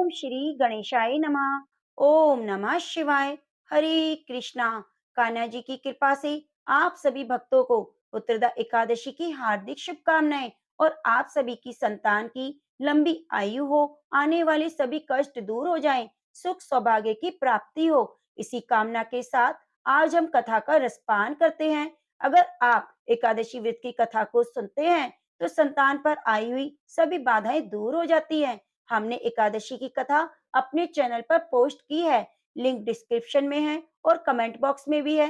ओम श्री गणेशाय नमः। ओम नमः शिवाय। हरे कृष्णा। कान्हा जी की कृपा से आप सभी भक्तों को उत्तरदा एकादशी की हार्दिक शुभकामनाएं और आप सभी की संतान की लंबी आयु हो, आने वाले सभी कष्ट दूर हो जाएं, सुख सौभाग्य की प्राप्ति हो। इसी कामना के साथ आज हम कथा का रसपान करते हैं। अगर आप एकादशी व्रत की कथा को सुनते हैं तो संतान पर आई हुई सभी बाधाएं दूर हो जाती हैं। हमने एकादशी की कथा अपने चैनल पर पोस्ट की है, लिंक डिस्क्रिप्शन में है और कमेंट बॉक्स में भी है।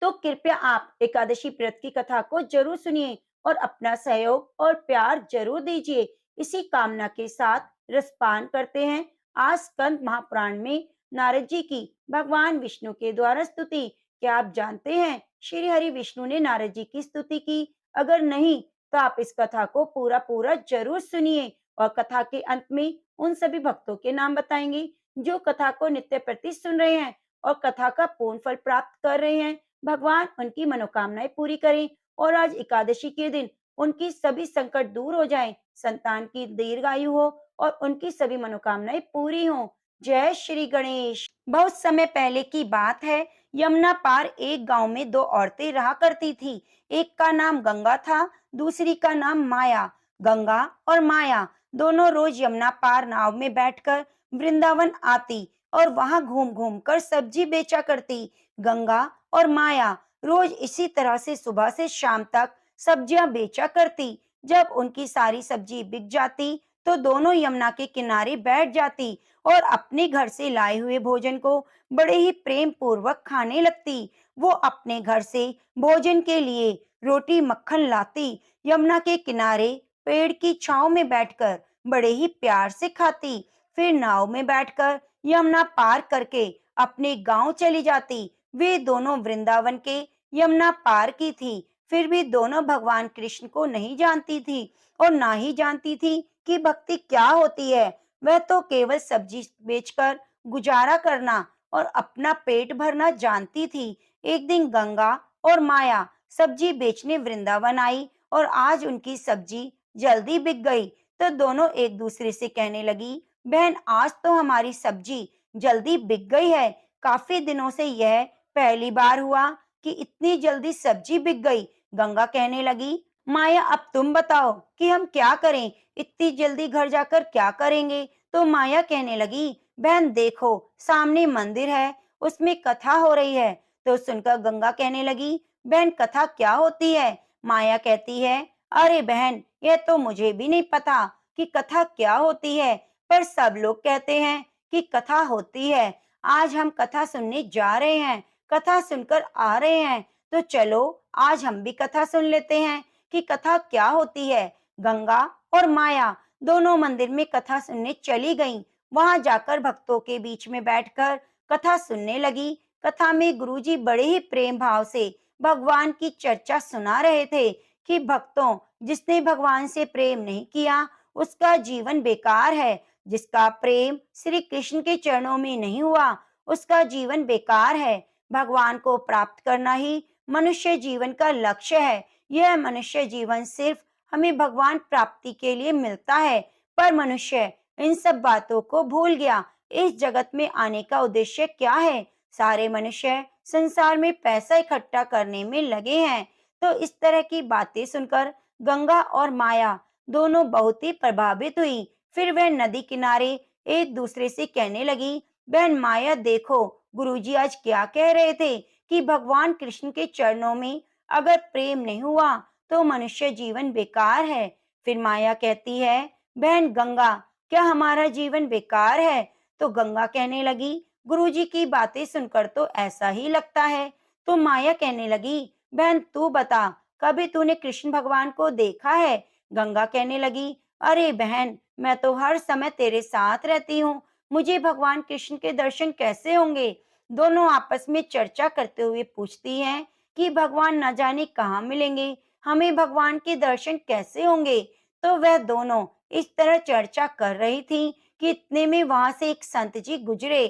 तो कृपया आप एकादशी व्रत की कथा को जरूर सुनिए और अपना सहयोग और प्यार जरूर दीजिए। इसी कामना के साथ रसपान करते हैं। आज स्कंद महापुराण में नारद जी की भगवान विष्णु के द्वारा स्तुति। क्या आप जानते हैं श्री हरि विष्णु ने नारद जी की स्तुति की? अगर नहीं तो आप इस कथा को पूरा पूरा जरूर सुनिए और कथा के अंत में उन सभी भक्तों के नाम बताएंगे जो कथा को नित्य प्रति सुन रहे हैं और कथा का पूर्ण फल प्राप्त कर रहे हैं। भगवान उनकी मनोकामनाएं पूरी करें और आज एकादशी के दिन उनकी सभी संकट दूर हो जाएं, संतान की दीर्घायु हो और उनकी सभी मनोकामनाएं पूरी हों। जय श्री गणेश। बहुत समय पहले की बात है। यमुना पार एक गांव में दो औरतें रहा करती थी। एक का नाम गंगा था, दूसरी का नाम माया। गंगा और माया दोनों रोज यमुना पार नाव में बैठकर वृंदावन आती और वहां घूम घूम कर सब्जी बेचा करती। गंगा और माया रोज इसी तरह से सुबह से शाम तक सब्जियां बेचा करती। जब उनकी सारी सब्जी बिक जाती तो दोनों यमुना के किनारे बैठ जाती और अपने घर से लाए हुए भोजन को बड़े ही प्रेम पूर्वक खाने लगती। वो अपने घर से भोजन के लिए रोटी मक्खन लाती, यमुना के किनारे पेड़ की छांव में बैठकर बड़े ही प्यार से खाती। फिर नाव में बैठकर यमुना पार करके अपने गांव चली जाती। वे दोनों वृंदावन के यमुना पार की थी, फिर भी दोनों भगवान कृष्ण को नहीं जानती थी और ना ही जानती थी कि भक्ति क्या होती है। वह तो केवल सब्जी बेचकर गुजारा करना और अपना पेट भरना जानती थी। एक दिन गंगा और माया सब्जी बेचने वृंदावन आई और आज उनकी सब्जी जल्दी बिक गई। तो दोनों एक दूसरे से कहने लगी, बहन आज तो हमारी सब्जी जल्दी बिक गई है। काफी दिनों से यह पहली बार हुआ कि इतनी जल्दी सब्जी बिक गई। गंगा कहने लगी, माया अब तुम बताओ कि हम क्या करें, इतनी जल्दी घर जाकर क्या करेंगे? तो माया कहने लगी, बहन देखो सामने मंदिर है, उसमें कथा हो रही है। तो सुनकर गंगा कहने लगी, बहन कथा क्या होती है? माया कहती है, अरे बहन यह तो मुझे भी नहीं पता कि कथा क्या होती है, पर सब लोग कहते हैं कि कथा होती है। आज हम कथा सुनने जा रहे हैं, कथा सुनकर आ रहे हैं। तो चलो आज हम भी कथा सुन लेते हैं कि कथा क्या होती है। गंगा और माया दोनों मंदिर में कथा सुनने चली गईं। वहां जाकर भक्तों के बीच में बैठकर कथा सुनने लगी। कथा में गुरुजी बड़े ही प्रेम भाव से भगवान की चर्चा सुना रहे थे कि भक्तों, जिसने भगवान से प्रेम नहीं किया उसका जीवन बेकार है। जिसका प्रेम श्री कृष्ण के चरणों में नहीं हुआ उसका जीवन बेकार है। भगवान को प्राप्त करना ही मनुष्य जीवन का लक्ष्य है। यह मनुष्य जीवन सिर्फ हमें भगवान प्राप्ति के लिए मिलता है, पर मनुष्य इन सब बातों को भूल गया। इस जगत में आने का उद्देश्य क्या है? सारे मनुष्य संसार में पैसा इकट्ठा करने में लगे हैं। तो इस तरह की बातें सुनकर गंगा और माया दोनों बहुत ही प्रभावित हुई। फिर वह नदी किनारे एक दूसरे से कहने लगी, बहन माया देखो गुरुजी आज क्या कह रहे थे कि भगवान कृष्ण के चरणों में अगर प्रेम नहीं हुआ तो मनुष्य जीवन बेकार है। फिर माया कहती है, बहन गंगा क्या हमारा जीवन बेकार है? तो गंगा कहने लगी, गुरुजी की बातें सुनकर तो ऐसा ही लगता है। तो माया कहने लगी, बहन तू बता कभी तूने कृष्ण भगवान को देखा है? गंगा कहने लगी, अरे बहन मैं तो हर समय तेरे साथ रहती हूँ, मुझे भगवान कृष्ण के दर्शन कैसे होंगे? दोनों आपस में चर्चा करते हुए पूछती हैं कि भगवान न जाने कहाँ मिलेंगे, हमें भगवान के दर्शन कैसे होंगे? तो वह दोनों इस तरह चर्चा कर रही थी कि इतने में वहां से एक संत जी गुजरे।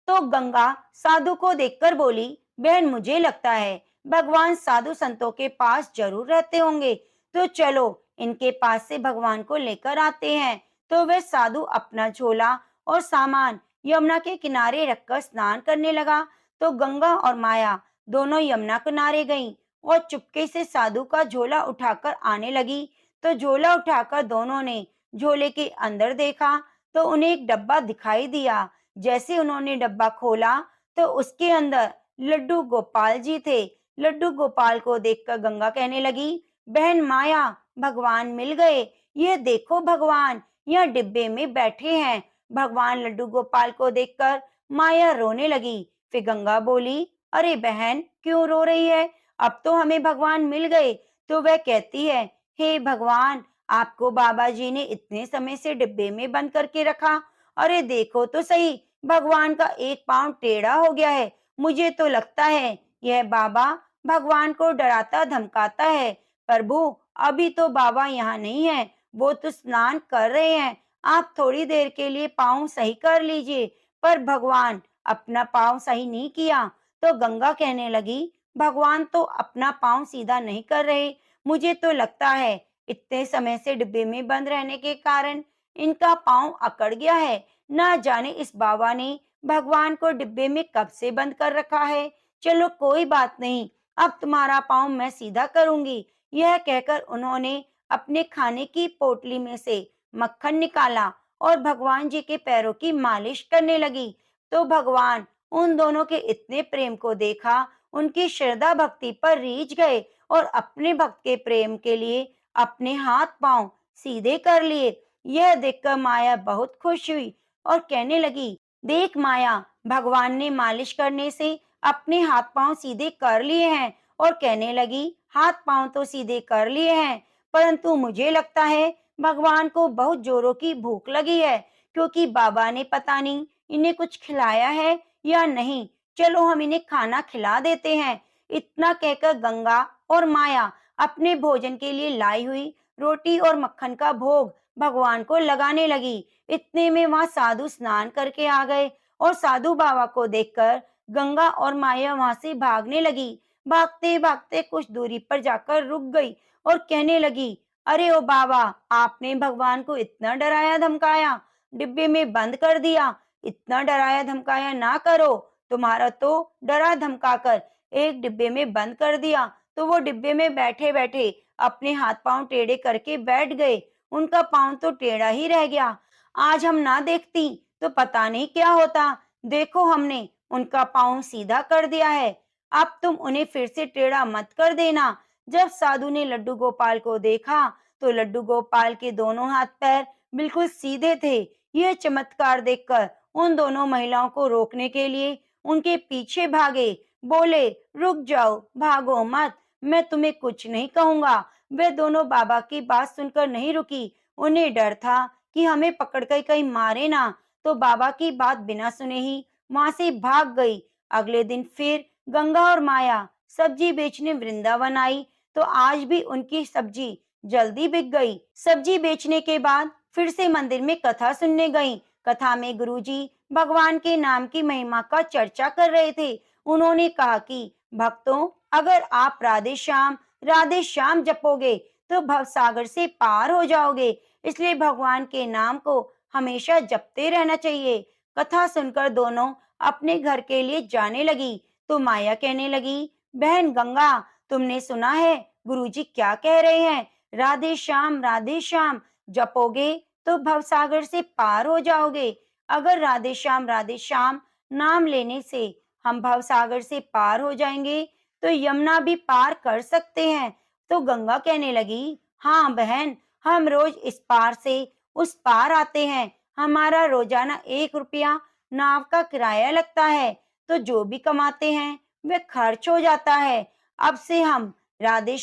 तो गंगा साधु को देखकर बोली, बहन मुझे लगता है भगवान साधु संतों के पास जरूर रहते होंगे, तो चलो इनके पास से भगवान को लेकर आते हैं। तो वे साधु अपना झोला और सामान यमुना के किनारे रखकर स्नान करने लगा, तो गंगा और माया दोनों यमुना किनारे गईं और चुपके से साधु का झोला उठाकर आने लगी। तो झोला उठाकर दोनों ने झोले के अंदर देखा, तो उन्हें एक डब्बा दिखाई दिया। जैसे उन्होंने डब्बा खोला, तो उसके अंदर लड्डू गोपाल जी थे। लड्डू गोपाल को देखकर गंगा कहने लगी, बहन माया, भगवान मिल गए। ये देखो भगवान यह डिब्बे में बैठे हैं। भगवान लड्डू गोपाल को देखकर माया रोने लगी। फिर गंगा बोली, अरे बहन क्यों रो रही है? अब तो हमें भगवान मिल गए। तो वह कहती है, हे भगवान, आपको बाबा जी ने इतने समय से डिब्बे में बंद करके रखा। अरे देखो तो सही, भगवान का एक पांव टेढ़ा हो गया है। मुझे तो लगता है यह बाबा भगवान को डराता धमकाता है। प्रभु, अभी तो बाबा यहाँ नहीं है, वो तो स्नान कर रहे हैं। आप थोड़ी देर के लिए पाँव सही कर लीजिए। पर भगवान अपना पाँव सही नहीं किया। तो गंगा कहने लगी, भगवान तो अपना पाँव सीधा नहीं कर रहे। मुझे तो लगता है इतने समय से डिब्बे में बंद रहने के कारण इनका पाँव अकड़ गया है। ना जाने इस बाबा ने भगवान को डिब्बे में कब से बंद कर रखा है। चलो कोई बात नहीं, अब तुम्हारा पाँव मैं सीधा करूंगी। यह कहकर उन्होंने अपने खाने की पोटली में से मक्खन निकाला और भगवान जी के पैरों की मालिश करने लगी। तो भगवान उन दोनों के इतने प्रेम को देखा, उनकी श्रद्धा भक्ति पर रीझ गए और अपने भक्त के प्रेम के लिए अपने हाथ पांव सीधे कर लिए। यह देखकर माया बहुत खुश हुई और कहने लगी, देख माया, भगवान ने मालिश करने से अपने हाथ पांव सीधे कर लिए हैं। और कहने लगी, हाथ पांव तो सीधे कर लिए हैं, परंतु मुझे लगता है भगवान को बहुत जोरों की भूख लगी है, क्योंकि बाबा ने पता नहीं इन्हें कुछ खिलाया है या नहीं। चलो हम इन्हें खाना खिला देते हैं। इतना कहकर गंगा और माया अपने भोजन के लिए लाई हुई रोटी और मक्खन का भोग भगवान को लगाने लगी। इतने में वहां साधु स्नान करके आ गए और साधु बाबा को देखकर गंगा और माया वहां से भागने लगी। भागते भागते कुछ दूरी पर जाकर रुक गई और कहने लगी, अरे ओ बाबा, आपने भगवान को इतना डराया धमकाया, डिब्बे में बंद कर दिया। इतना डराया धमकाया ना करो। तुम्हारा तो डरा धमकाकर एक डिब्बे में बंद कर दिया, तो वो डिब्बे में बैठे बैठे अपने हाथ पांव टेढ़े करके बैठ गए। उनका पांव तो टेढ़ा ही रह गया। आज हम ना देखती तो पता नहीं क्या होता। देखो, हमने उनका पांव सीधा कर दिया है। अब तुम उन्हें फिर से टेढ़ा मत कर देना। जब साधु ने लड्डू गोपाल को देखा, तो लड्डू गोपाल के दोनों हाथ पैर बिल्कुल सीधे थे। यह चमत्कार देखकर उन दोनों महिलाओं को रोकने के लिए उनके पीछे भागे। बोले, रुक जाओ, भागो मत, मैं तुम्हें कुछ नहीं कहूंगा। वे दोनों बाबा की बात सुनकर नहीं रुकी। उन्हें डर था कि हमें पकड़कर कहीं मारे ना, तो बाबा की बात बिना सुने ही वहां से भाग गई। अगले दिन फिर गंगा और माया सब्जी बेचने वृंदावन आई, तो आज भी उनकी सब्जी जल्दी बिक गई। सब्जी बेचने के बाद फिर से मंदिर में कथा सुनने गईं। कथा में गुरुजी भगवान के नाम की महिमा का चर्चा कर रहे थे। उन्होंने कहा कि भक्तों, अगर आप राधे श्याम जपोगे तो भवसागर से पार हो जाओगे। इसलिए भगवान के नाम को हमेशा जपते रहना चाहिए। कथा सुनकर दोनों अपने घर के लिए जाने लगी, तो माया कहने लगी, बहन गंगा, तुमने सुना है गुरुजी क्या कह रहे हैं? राधे श्याम जपोगे तो भवसागर से पार हो जाओगे। अगर राधे श्याम नाम लेने से हम भवसागर से पार हो जाएंगे, तो यमुना भी पार कर सकते हैं। तो गंगा कहने लगी, हाँ बहन, हम रोज इस पार से उस पार आते हैं। हमारा रोजाना 1 रुपया नाव का किराया लगता है, तो जो भी कमाते हैं वे खर्च हो जाता है। अब से हम राधे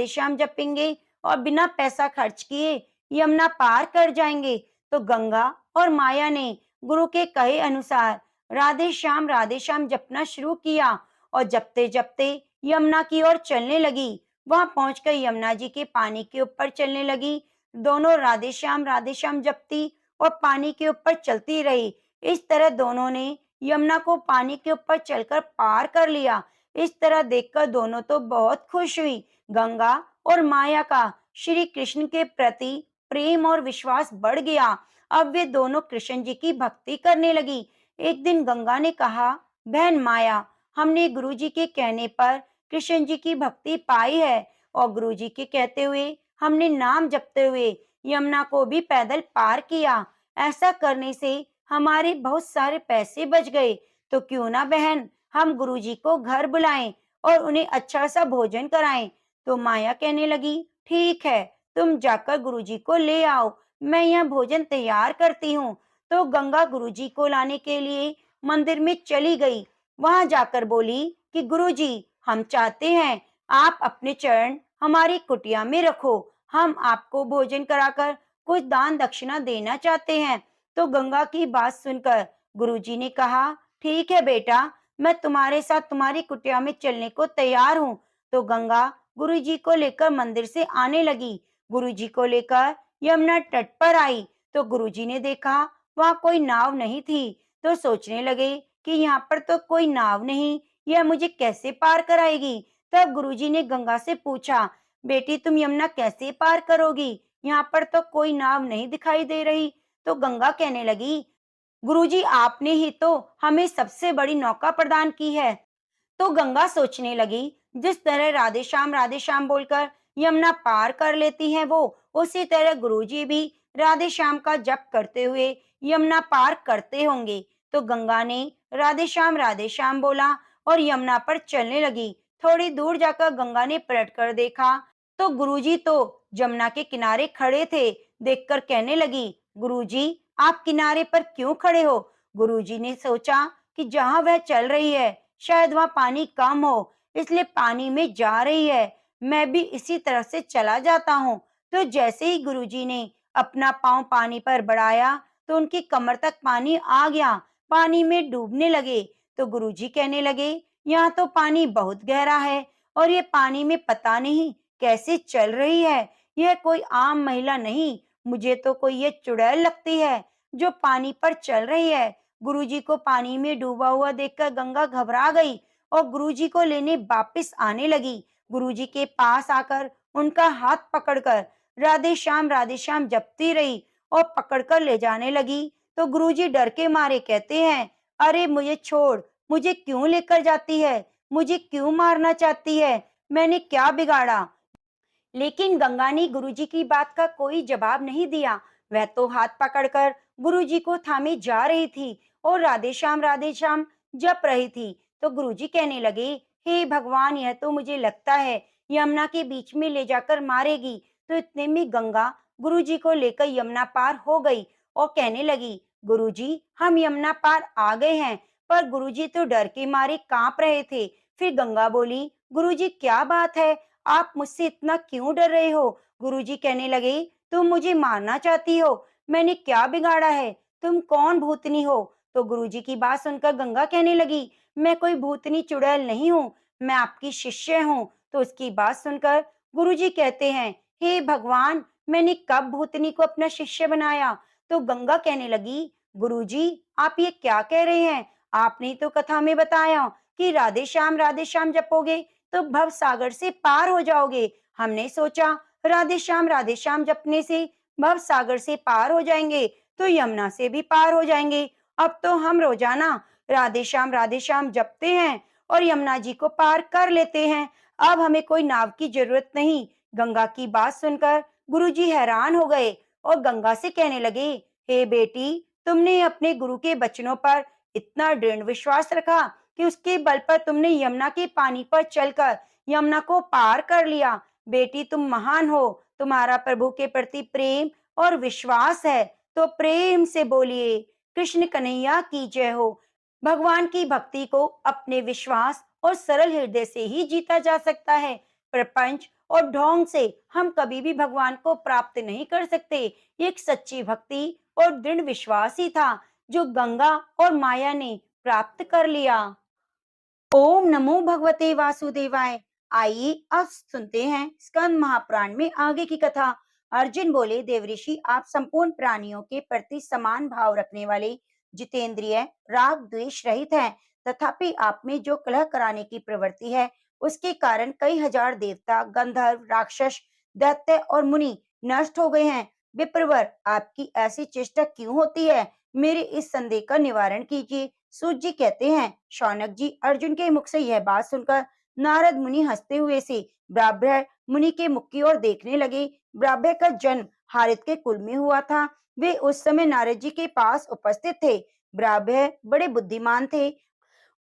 श्याम जपेंगे और बिना पैसा खर्च किए यमुना पार कर जाएंगे। तो गंगा और माया ने गुरु के कहे अनुसार राधे श्याम जपना शुरू किया और जपते जपते यमुना की ओर चलने लगी। वहां पहुंचकर यमुना जी के पानी के ऊपर चलने लगी। दोनों राधे श्याम जपती और पानी के ऊपर चलती रही। इस तरह दोनों ने यमुना को पानी के ऊपर चलकर पार कर लिया। इस तरह देखकर दोनों तो बहुत खुश हुई। गंगा और माया का श्री कृष्ण के प्रति प्रेम और विश्वास बढ़ गया। अब वे दोनों कृष्ण जी की भक्ति करने लगी। एक दिन गंगा ने कहा, बहन माया, हमने गुरु जी के कहने पर कृष्ण जी की भक्ति पाई है और गुरु जी के कहते हुए हमने नाम जपते हुए यमुना को भी पैदल पार किया। ऐसा करने से हमारे बहुत सारे पैसे बच गए। तो क्यों ना बहन हम गुरु जी को घर बुलाएं और उन्हें अच्छा सा भोजन कराएं। तो माया कहने लगी, ठीक है, तुम जाकर गुरुजी को ले आओ, मैं यह भोजन तैयार करती हूँ। तो गंगा गुरुजी को लाने के लिए मंदिर में चली गई। वहां जाकर बोली कि गुरुजी, हम चाहते हैं आप अपने चरण हमारी कुटिया में रखो, हम आपको भोजन कराकर कुछ दान दक्षिणा देना चाहते हैं। तो गंगा की बात सुनकर गुरुजी ने कहा, ठीक है बेटा, मैं तुम्हारे साथ तुम्हारी कुटिया में चलने को तैयार हूँ। तो गंगा गुरुजी को लेकर मंदिर से आने लगी। गुरुजी को लेकर यमुना तट पर आई तो गुरुजी ने देखा वहां कोई नाव नहीं थी। तो सोचने लगे कि यहाँ पर तो कोई नाव नहीं, यह मुझे कैसे पार कराएगी। तब गुरुजी ने गंगा से पूछा, बेटी तुम यमुना कैसे पार करोगी, यहाँ पर तो कोई नाव नहीं दिखाई दे रही। तो गंगा कहने लगी, गुरुजी आपने ही तो हमें सबसे बड़ी नौका प्रदान की है। तो गंगा सोचने लगी, जिस तरह राधे श्याम बोलकर यमुना पार कर लेती हैं वो, उसी तरह गुरुजी भी राधे श्याम का जप करते हुए यमुना पार करते होंगे। तो गंगा ने राधे श्याम बोला और यमुना पर चलने लगी। थोड़ी दूर जाकर गंगा ने पलट कर देखा तो गुरुजी तो जमुना के किनारे खड़े थे। देखकर कहने लगी, गुरुजी आप किनारे पर क्यों खड़े हो। गुरुजी ने सोचा कि जहां वह चल रही है शायद वहां पानी कम हो, इसलिए पानी में जा रही है, मैं भी इसी तरह से चला जाता हूँ। तो जैसे ही गुरुजी ने अपना पांव पानी पर बढ़ाया तो उनकी कमर तक पानी आ गया, पानी में डूबने लगे। तो गुरुजी कहने लगे, यहाँ तो पानी बहुत गहरा है और ये पानी में पता नहीं कैसे चल रही है, यह कोई आम महिला नहीं, मुझे तो कोई ये चुड़ैल लगती है जो पानी पर चल रही है। गुरुजी को पानी में डूबा हुआ देखकर गंगा घबरा गई और गुरुजी को लेने वापस आने लगी। गुरुजी के पास आकर उनका हाथ पकड़कर राधे श्याम जपती रही और पकड़कर ले जाने लगी। तो गुरुजी डर के मारे कहते हैं, अरे मुझे छोड़, मुझे क्यों लेकर जाती है, मुझे क्यों मारना चाहती है, मैंने क्या बिगाड़ा। लेकिन गंगा ने गुरुजी की बात का कोई जवाब नहीं दिया। वह तो हाथ पकड़कर गुरुजी को थामे जा रही थी और राधे श्याम जप रही थी। तो गुरुजी कहने लगे, हे भगवान, यह तो मुझे लगता है यमुना के बीच में ले जाकर मारेगी। तो इतने में गंगा गुरुजी को लेकर यमुना पार हो गई और कहने लगी, गुरुजी हम यमुना पार आ गए हैं। पर गुरुजी तो डर के मारे कांप रहे थे। फिर गंगा बोली, गुरुजी क्या बात है, आप मुझसे इतना क्यों डर रहे हो। गुरुजी कहने लगे, तुम मुझे मारना चाहती हो, मैंने क्या बिगाड़ा है, तुम कौन भूतनी हो। तो गुरुजी की बात सुनकर गंगा कहने लगी, मैं कोई भूतनी चुड़ैल नहीं हूँ, मैं आपकी शिष्य हूँ। तो उसकी बात सुनकर गुरुजी कहते हैं, हे भगवान, मैंने कब भूतनी को अपना शिष्य बनाया। तो गंगा कहने लगी, गुरुजी आप ये क्या कह रहे हैं, आपने तो कथा में बताया कि राधे श्याम जपोगे तो भव सागर से पार हो जाओगे। हमने सोचा राधे श्याम जपने से भव सागर से पार हो जाएंगे तो यमुना से भी पार हो जाएंगे। अब तो हम रोजाना राधे श्याम जपते हैं और यमुना जी को पार कर लेते हैं, अब हमें कोई नाव की जरूरत नहीं। गंगा की बात सुनकर गुरुजी हैरान हो गए और गंगा से कहने लगे, हे बेटी, तुमने अपने गुरु के वचनों पर इतना दृढ़ विश्वास रखा कि उसके बल पर तुमने यमुना के पानी पर चलकर यमुना को पार कर लिया। बेटी तुम महान हो, तुम्हारा प्रभु के प्रति प्रेम और विश्वास है, तो प्रेम से बोलिए, कृष्ण कन्हैया की जय हो। भगवान की भक्ति को अपने विश्वास और सरल हृदय से ही जीता जा सकता है। प्रपंच और ढोंग से हम कभी भी भगवान को प्राप्त नहीं कर सकते। एक सच्ची भक्ति और दृढ़ विश्वास ही था जो गंगा और माया ने प्राप्त कर लिया। ओम नमो भगवते वासुदेवाय। आइए अब सुनते हैं स्कंद महापुराण में आगे की कथा। अर्जुन बोले, देवऋषि आप संपूर्ण प्राणियों के प्रति समान भाव रखने वाले, जितेंद्रिय, राग द्वेष रहित हैं। तथापि आप में जो कलह कराने की प्रवृत्ति है, उसके कारण कई हजार देवता, गंधर्व, राक्षस, दैत्य और मुनि नष्ट हो गए हैं। विप्रवर, आपकी ऐसी चेष्टा क्यों होती है? मेरे इस संदेह का निवारण कीजिए। सूत जी कहते हैं, शौनक जी, अर्जुन के मुख से यह बात सुनकर नारद मुनि हंसते हुए से ब्राह्मण मुनि के मुख की ओर देखने लगे। ब्राह्मण का जन्म हारित के कुल में हुआ था। वे उस समय नारद जी के पास उपस्थित थे। ब्राह्मण बड़े बुद्धिमान थे।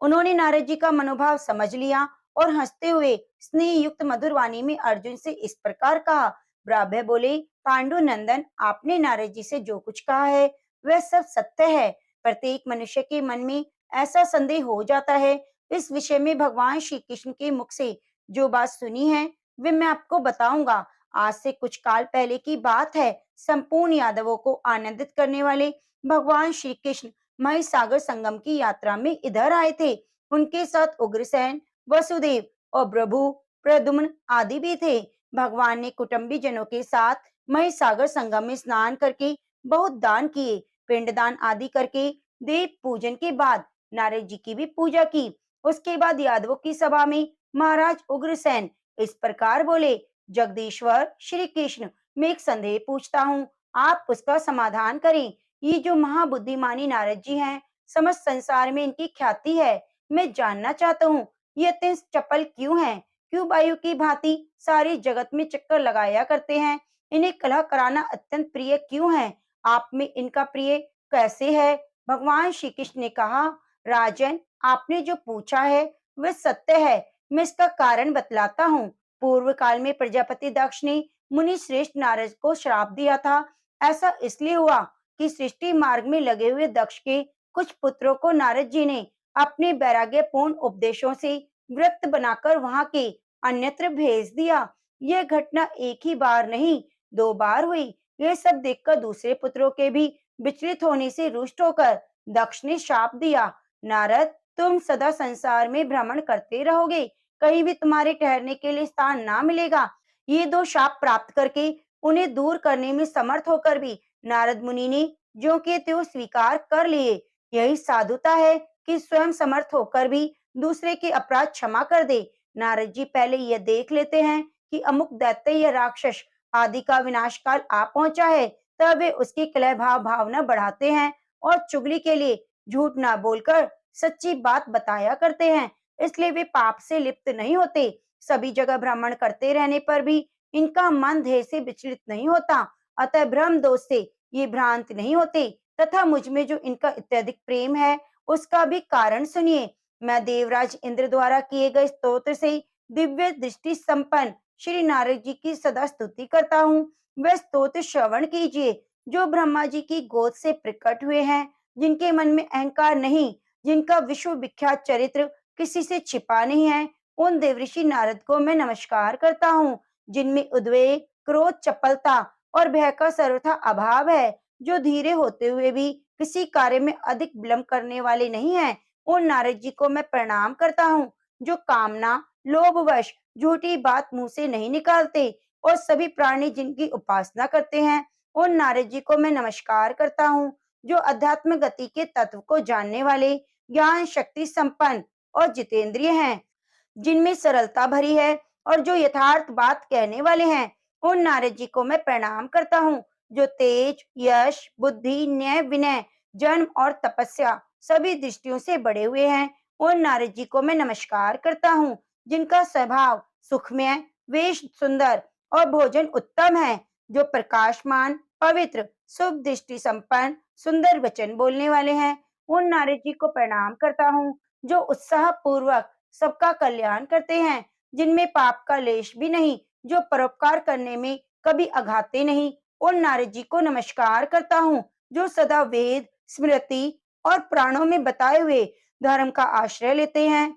उन्होंने नारद जी का मनोभाव समझ लिया और हंसते हुए स्नेह युक्त मधुर वाणी में अर्जुन से इस प्रकार कहा। ब्राह्मण बोले, पांडु नंदन, आपने नारद जी से जो कुछ कहा है वह सब सत्य है। प्रत्येक मनुष्य के मन में ऐसा संदेह हो जाता है। इस विषय में भगवान श्री कृष्ण के मुख से जो बात सुनी है वे मैं आपको बताऊंगा। आज से कुछ काल पहले की बात है। संपूर्ण यादवों को आनंदित करने वाले भगवान श्री कृष्ण महासागर संगम की यात्रा में इधर आए थे। उनके साथ उग्रसेन, वसुदेव और प्रभु प्रद्युम्न आदि भी थे। भगवान ने कुटुंबी जनों के साथ महासागर संगम में स्नान करके बहुत दान किए। पिंडदान आदि करके देव पूजन के बाद नारद जी की भी पूजा की। उसके बाद यादवों की सभा में महाराज उग्रसेन इस प्रकार बोले, जगदीश्वर श्री कृष्ण, मैं एक संदेह पूछता हूँ, आप उसका समाधान करें। ये जो महाबुद्धिमानी नारद जी हैं, समस्त संसार में इनकी ख्याति है। मैं जानना चाहता हूँ, ये अत्यंत चपल क्यों हैं? क्यों वायु की भांति सारे जगत में चक्कर लगाया करते हैं? इन्हें कलह कराना अत्यंत प्रिय क्यों है? आप में इनका प्रिय कैसे है? भगवान श्री कृष्ण ने कहा, राजन, आपने जो पूछा है वह सत्य है। मैं इसका कारण बतलाता हूँ। पूर्व काल में प्रजापति दक्ष ने मुनि श्रेष्ठ नारद को श्राप दिया था। ऐसा इसलिए हुआ कि सृष्टि मार्ग में लगे हुए दक्ष के कुछ पुत्रों को नारद जी ने अपने वैराग्यपूर्ण उपदेशों से व्रत बनाकर वहां के अन्यत्र भेज दिया। यह घटना एक ही बार नहीं, 2 बार हुई। यह सब देखकर दूसरे पुत्रों के भी विचलित होने से रुष्ट होकर दक्ष ने शाप दिया, नारद, तुम सदा संसार में भ्रमण करते रहोगे, कहीं भी तुम्हारे ठहरने के लिए स्थान ना मिलेगा। ये 2 शाप प्राप्त करके उन्हें दूर करने में समर्थ होकर भी नारद मुनि ने जो के त्यों स्वीकार कर लिए। यही साधुता है कि स्वयं समर्थ होकर भी दूसरे के अपराध क्षमा कर दे। नारद जी पहले यह देख लेते हैं कि अमुक दैत्य या राक्षस आदि का विनाश काल आ पहुंचा है, तब वे उसकी कलह भावना बढ़ाते हैं और चुगली के लिए झूठ ना बोलकर सच्ची बात बताया करते हैं। इसलिए वे पाप से लिप्त नहीं होते। सभी जगह भ्रमण करते रहने पर भी इनका मन ध्येय से विचलित नहीं होता। अतः भ्रम दोष से ये भ्रांत नहीं होते। तथा मुझ में जो इनका अत्यधिक प्रेम है उसका भी कारण सुनिए। मैं देवराज इंद्र द्वारा किए गए स्तोत्र से दिव्य दृष्टि संपन्न श्री नारद जी की सदा स्तुति करता हूँ। वह स्तोत्र श्रवण कीजिए जो ब्रह्मा जी की गोद से प्रकट हुए हैं, जिनके मन में अहंकार नहीं, जिनका विश्व विख्यात चरित्र किसी से छिपा नहीं है। उन देवऋषि नारद को मैं नमस्कार करता हूँ, जिनमें उद्वेग, क्रोध, चपलता और भय का सर्वथा अभाव है, जो धीरे होते हुए भी किसी कार्य में अधिक विलंब करने वाले नहीं हैं। उन नारद जी को मैं प्रणाम करता हूँ, जो कामना, लोभवश झूठी बात मुंह से नहीं निकालते और सभी प्राणी जिनकी उपासना करते हैं। उन नारद जी को मैं नमस्कार करता हूँ, जो अध्यात्म गति के तत्व को जानने वाले, ज्ञान शक्ति संपन्न और जितेंद्रिय हैं, जिनमें सरलता भरी है और जो यथार्थ बात कहने वाले हैं। उन नारद जी को मैं प्रणाम करता हूँ, जो तेज, यश, बुद्धि, न्याय, विनय, जन्म और तपस्या सभी दृष्टियों से बढ़े हुए हैं। उन नारद जी को मैं नमस्कार करता हूँ, जिनका स्वभाव सुखमय, वेश सुंदर और भोजन उत्तम है, जो प्रकाशमान, पवित्र, शुभ दृष्टि संपन्न, सुंदर वचन बोलने वाले हैं। उन नारद जी को प्रणाम करता हूँ, जो उत्साह पूर्वक सबका कल्याण करते हैं, जिनमें पाप का लेश भी नहीं, जो परोपकार करने में कभी अघाते नहीं। उन नारद जी को नमस्कार करता हूँ, जो सदा वेद, स्मृति और प्राणों में बताए हुए धर्म का आश्रय लेते हैं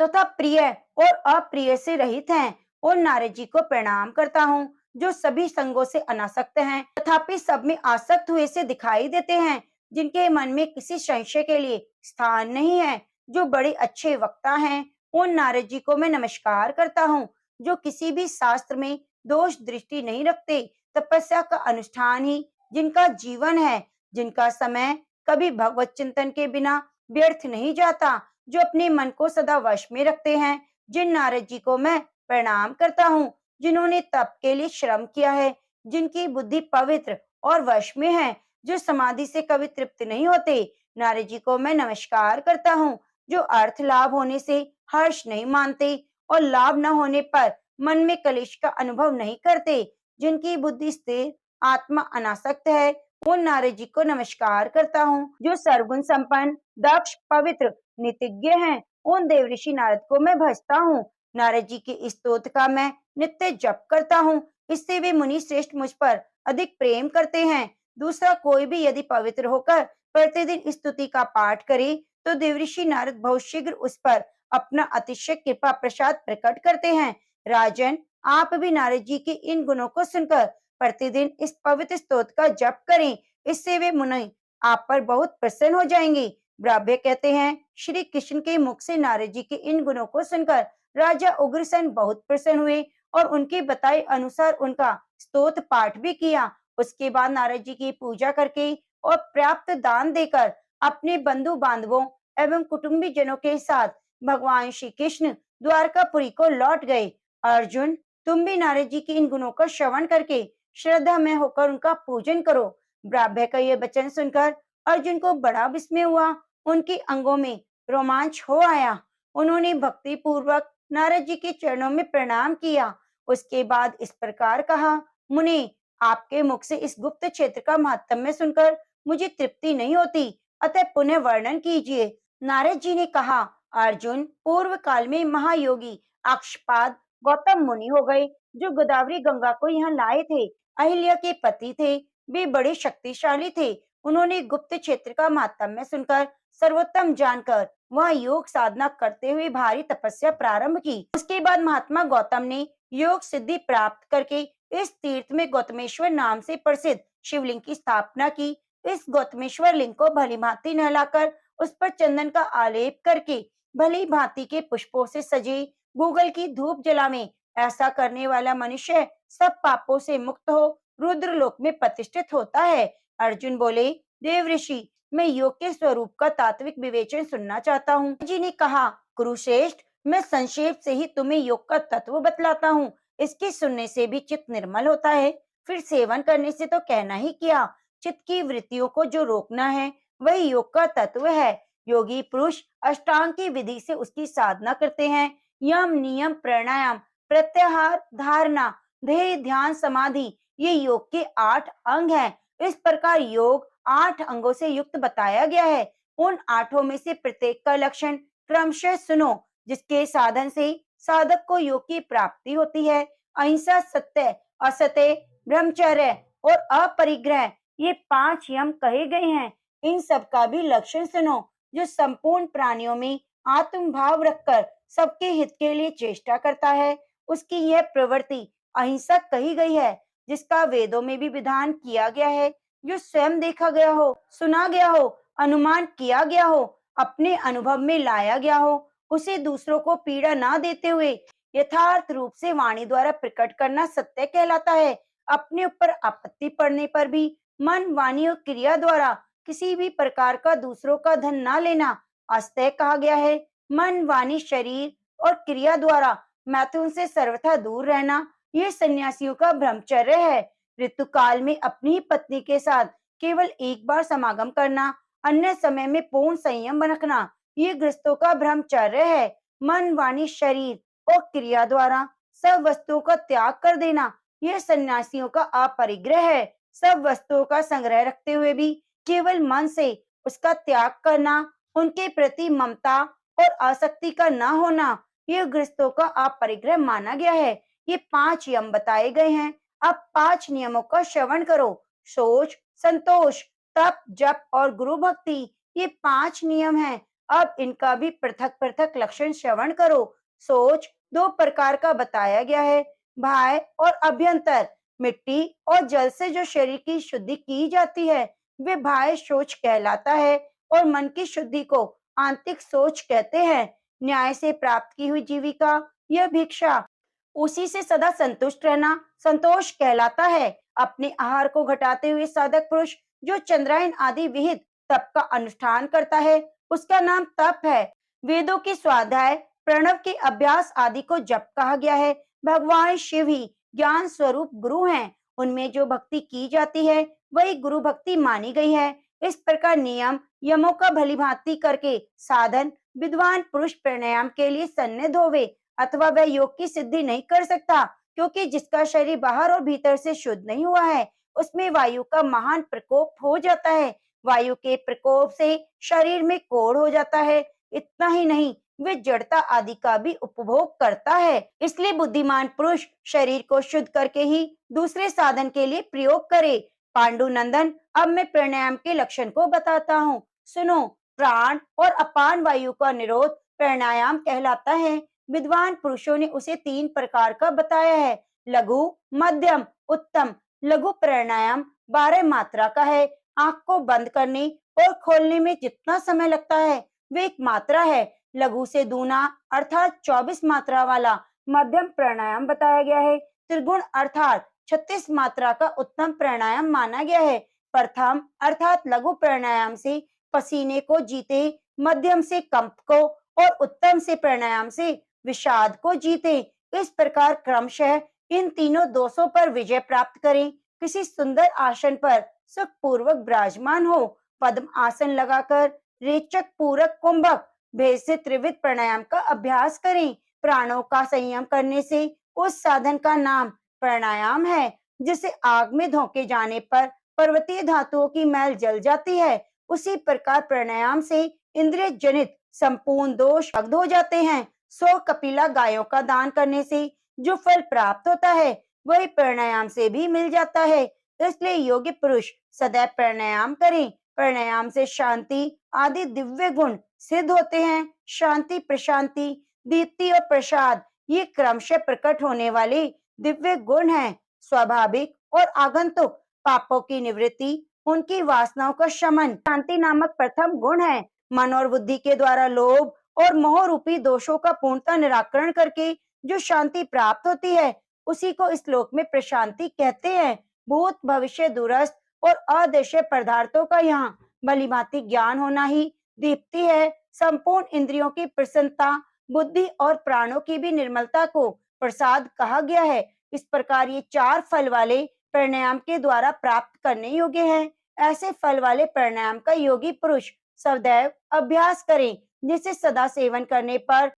तथा प्रिय और अप्रिय से रहित हैं। उन नारद जी को प्रणाम करता हूँ, जो सभी संगों से अनासक्त हैं, तथापि सब में आसक्त हुए से दिखाई देते हैं, जिनके मन में किसी संशय के लिए स्थान नहीं है, जो बड़े अच्छे वक्ता हैं। उन नारद जी को मैं नमस्कार करता हूँ, जो किसी भी शास्त्र में दोष दृष्टि नहीं रखते, तपस्या का अनुष्ठान ही जिनका जीवन है, जिनका समय कभी भगवत चिंतन के बिना व्यर्थ नहीं जाता, जो अपने मन को सदा वश में रखते हैं। जिन नारद जी को मैं प्रणाम करता हूँ, जिन्होंने तप के लिए श्रम किया है, जिनकी बुद्धि पवित्र और वश में है, जो समाधि से कभी तृप्त नहीं होते। नारद जी को मैं नमस्कार करता हूँ, जो अर्थ लाभ होने से हर्ष नहीं मानते और लाभ न होने पर मन में कलेश का अनुभव नहीं करते, जिनकी बुद्धि स्थिर, आत्मा अनासक्त है, उन नारद जी को नमस्कार करता हूँ। जो सर्वगुण संपन्न, दक्ष, पवित्र, नीतिज्ञ हैं, उन देवऋषि नारद को मैं भजता हूँ। नारद जी के इस स्तोत्र का मैं नित्य जप करता हूँ, इससे वे मुनि श्रेष्ठ मुझ पर अधिक प्रेम करते हैं। दूसरा कोई भी यदि पवित्र होकर प्रतिदिन इस स्तुति का पाठ करे, तो देवऋषि नारद बहुत शीघ्र उस पर अपना अतिशय कृपा प्रसाद प्रकट करते हैं। राजन, आप भी नारद जी के इन गुणों को सुनकर प्रतिदिन इस पवित्र स्तोत्र का जप करें, इससे वे मुनि आप पर बहुत प्रसन्न हो जाएंगे। ब्राह्मण कहते हैं, श्री कृष्ण के मुख से नारद जी के इन गुणों को सुनकर राजा उग्रसेन बहुत प्रसन्न हुए और उनके बताए अनुसार उनका स्तोत्र पाठ भी किया। उसके बाद नारद जी की पूजा करके और प्राप्त दान देकर अपने बंधु बांधवों एवं कुटुंबी जनों के साथ भगवान श्री कृष्ण द्वारकापुरी को लौट गए। अर्जुन, तुम भी नारद जी के इन गुणों का श्रवण करके श्रद्धा में होकर उनका पूजन करो। ब्राह्मण का यह वचन सुनकर अर्जुन को बड़ा विस्मय हुआ, उनके अंगों में रोमांच हो आया। उन्होंने भक्ति पूर्वक नारद जी के चरणों में प्रणाम किया। उसके बाद इस प्रकार कहा, मुनि, आपके मुख से इस गुप्त क्षेत्र का महात्म्य सुनकर मुझे तृप्ति नहीं होती, अतः पुनः वर्णन कीजिए। नारद जी ने कहा, अर्जुन, पूर्व काल में महायोगी अक्षपाद गौतम मुनि हो गए, जो गोदावरी गंगा को यहाँ लाए थे। अहिल्या के पति थे, वे बड़े शक्तिशाली थे। उन्होंने गुप्त क्षेत्र का महात्म्य सुनकर सर्वोत्तम जानकर वह योग साधना करते हुए भारी तपस्या प्रारंभ की। उसके बाद महात्मा गौतम ने योग सिद्धि प्राप्त करके इस तीर्थ में गौतमेश्वर नाम से प्रसिद्ध शिवलिंग की स्थापना की। इस गौतमेश्वर लिंग को भली भांति नहलाकर उस पर चंदन का आलेप करके भली भांति के पुष्पों से सजे गूगल की धूप जलावे। ऐसा करने वाला मनुष्य सब पापों से मुक्त हो रुद्र लोक में प्रतिष्ठित होता है। अर्जुन बोले, देव ऋषि, मैं योग के स्वरूप का तात्विक विवेचन सुनना चाहता हूँ। जी ने कहा, कुरुश्रेष्ठ, मैं संक्षेप से ही तुम्हें योग का तत्व बतलाता हूँ। इसके सुनने से भी चित्त निर्मल होता है, फिर सेवन करने से तो कहना ही क्या। चित्त की वृत्तियों को जो रोकना है वही योग का तत्व है। योगी पुरुष अष्टांग की विधि से उसकी साधना करते हैं। यम, नियम, प्राणायाम, प्रत्याहार, धारणा, धैर्य, ध्यान, समाधि, ये योग के 8 अंग हैं। इस प्रकार योग 8 अंगों से युक्त बताया गया है। उन 8 में से प्रत्येक का लक्षण क्रमशः सुनो, जिसके साधन से साधक को योग की प्राप्ति होती है। अहिंसा, सत्य, असत्य, ब्रह्मचर्य और अपरिग्रह, ये 5 यम कहे गए हैं। इन सब का भी लक्षण सुनो। जो संपूर्ण प्राणियों में आत्म भाव रखकर सबके हित के लिए चेष्टा करता है, उसकी यह प्रवृत्ति अहिंसक कही गई है, जिसका वेदों में भी विधान किया गया है। जो स्वयं देखा गया हो, सुना गया हो, अनुमान किया गया हो, अपने अनुभव में लाया गया हो, उसे दूसरों को पीड़ा ना देते हुए यथार्थ रूप से वाणी द्वारा प्रकट करना सत्य कहलाता है। अपने ऊपर आपत्ति पड़ने पर भी मन, वाणी और क्रिया द्वारा किसी भी प्रकार का दूसरों का धन ना लेना अस्तय कहा गया है। मन, वाणी, शरीर और क्रिया द्वारा मैथुन से सर्वथा दूर रहना, ये सन्यासियों का ब्रह्मचर्य है। ऋतु काल में अपनी पत्नी के साथ केवल एक बार समागम करना, अन्य समय में पूर्ण संयम रखना, ये गृहस्थों का ब्रह्मचर्य है। मन, वाणी, शरीर और क्रिया द्वारा सब वस्तुओं का त्याग कर देना, यह सन्यासियों का अपरिग्रह है। सब वस्तुओं का संग्रह रखते हुए भी केवल मन से उसका त्याग करना, उनके प्रति ममता और आसक्ति का न होना, यह गृहस्थों का अपरिग्रह माना गया है। ये 5 यम बताए गए हैं। अब 5 नियमों का श्रवण करो। सोच, संतोष, तप, जप और गुरु भक्ति, ये 5 नियम हैं। अब इनका भी पृथक पृथक लक्षण श्रवण करो। सोच 2 प्रकार का बताया गया है, बाह्य और अभ्यंतर। मिट्टी और जल से जो शरीर की शुद्धि की जाती है, वे बाह्य शौच कहलाता है और मन की शुद्धि को आंतरिक शौच कहते हैं। न्याय से प्राप्त की हुई जीविका, यह भिक्षा, उसी से सदा संतुष्ट रहना संतोष कहलाता है। अपने आहार को घटाते हुए साधक पुरुष जो चंद्रायन आदि विहित तप का अनुष्ठान करता है, उसका नाम तप है। वेदों के स्वाध्याय, प्रणव के अभ्यास आदि को जप कहा गया है। भगवान शिव ही ज्ञान स्वरूप गुरु हैं। उनमें जो भक्ति की जाती है वही गुरु भक्ति मानी गई है। इस प्रकार नियम यमों का भलीभांति करके साधन विद्वान पुरुष प्राणायाम के लिए सन्निध होवे, अथवा वह योग की सिद्धि नहीं कर सकता, क्योंकि जिसका शरीर बाहर और भीतर से शुद्ध नहीं हुआ है उसमें वायु का महान प्रकोप हो जाता है। वायु के प्रकोप से शरीर में कोढ़ हो जाता है। इतना ही नहीं, वे जड़ता आदि का भी उपभोग करता है। इसलिए बुद्धिमान पुरुष शरीर को शुद्ध करके ही दूसरे साधन के लिए प्रयोग करे। पांडुनंदन, अब मैं प्राणायाम के लक्षण को बताता हूँ, सुनो। प्राण और अपान वायु का निरोध प्राणायाम कहलाता है। विद्वान पुरुषों ने उसे 3 प्रकार का बताया है, लघु, मध्यम, उत्तम। लघु प्राणायाम 12 मात्रा का है। आंख को बंद करने और खोलने में जितना समय लगता है वे 1 मात्रा है। लघु से दूना अर्थात 24 मात्रा वाला मध्यम प्राणायाम बताया गया है। त्रिगुण अर्थात 36 मात्रा का उत्तम प्राणायाम माना गया है। प्रथम अर्थात लघु प्राणायाम से पसीने को जीते, मध्यम से कंप को और उत्तम से प्राणायाम से विषाद को जीते। इस प्रकार क्रमशः इन तीनों दोषों पर विजय प्राप्त करें। किसी सुंदर आसन पर सुखपूर्वक विराजमान हो, पद्म आसन लगाकर रेचक पूरक कुंभक भेद से त्रिविध प्राणायाम का अभ्यास करें। प्राणों का संयम करने से उस साधन का नाम प्राणायाम है। जिसे आग में धोखे जाने पर पर्वतीय धातुओं की मैल जल जाती है, उसी प्रकार प्राणायाम से इंद्रिय जनित संपूर्ण दोष भग्न हो जाते हैं। 100 कपिला गायों का दान करने से जो फल प्राप्त होता है वही प्राणायाम से भी मिल जाता है। इसलिए योगी पुरुष सदैव प्राणायाम करें। प्राणायाम से शांति आदि दिव्य गुण सिद्ध होते हैं। शांति, प्रशांति, दीप्ति और प्रसाद ये क्रमशः प्रकट होने वाले दिव्य गुण हैं। स्वाभाविक और आगंतुक पापों की निवृत्ति, उनकी वासनाओं का शमन शांति नामक प्रथम गुण है। मन और बुद्धि के द्वारा लोभ और मोह रूपी दोषों का पूर्णतः निराकरण करके जो शांति प्राप्त होती है उसी को इस श्लोक में प्रशांति कहते हैं। भूत, भविष्य, दूरस्थ और अदृश्य पदार्थों का यहाँ भलीभांति ज्ञान होना ही दीप्ति है। संपूर्ण इंद्रियों की प्रसन्नता, बुद्धि और प्राणों की भी निर्मलता को प्रसाद कहा गया है। इस प्रकार ये 4 फल वाले प्राणायाम के द्वारा प्राप्त करने योग्य हैं। ऐसे फल वाले प्राणायाम का योगी पुरुष सदैव अभ्यास करें, जिसे सदा सेवन करने पर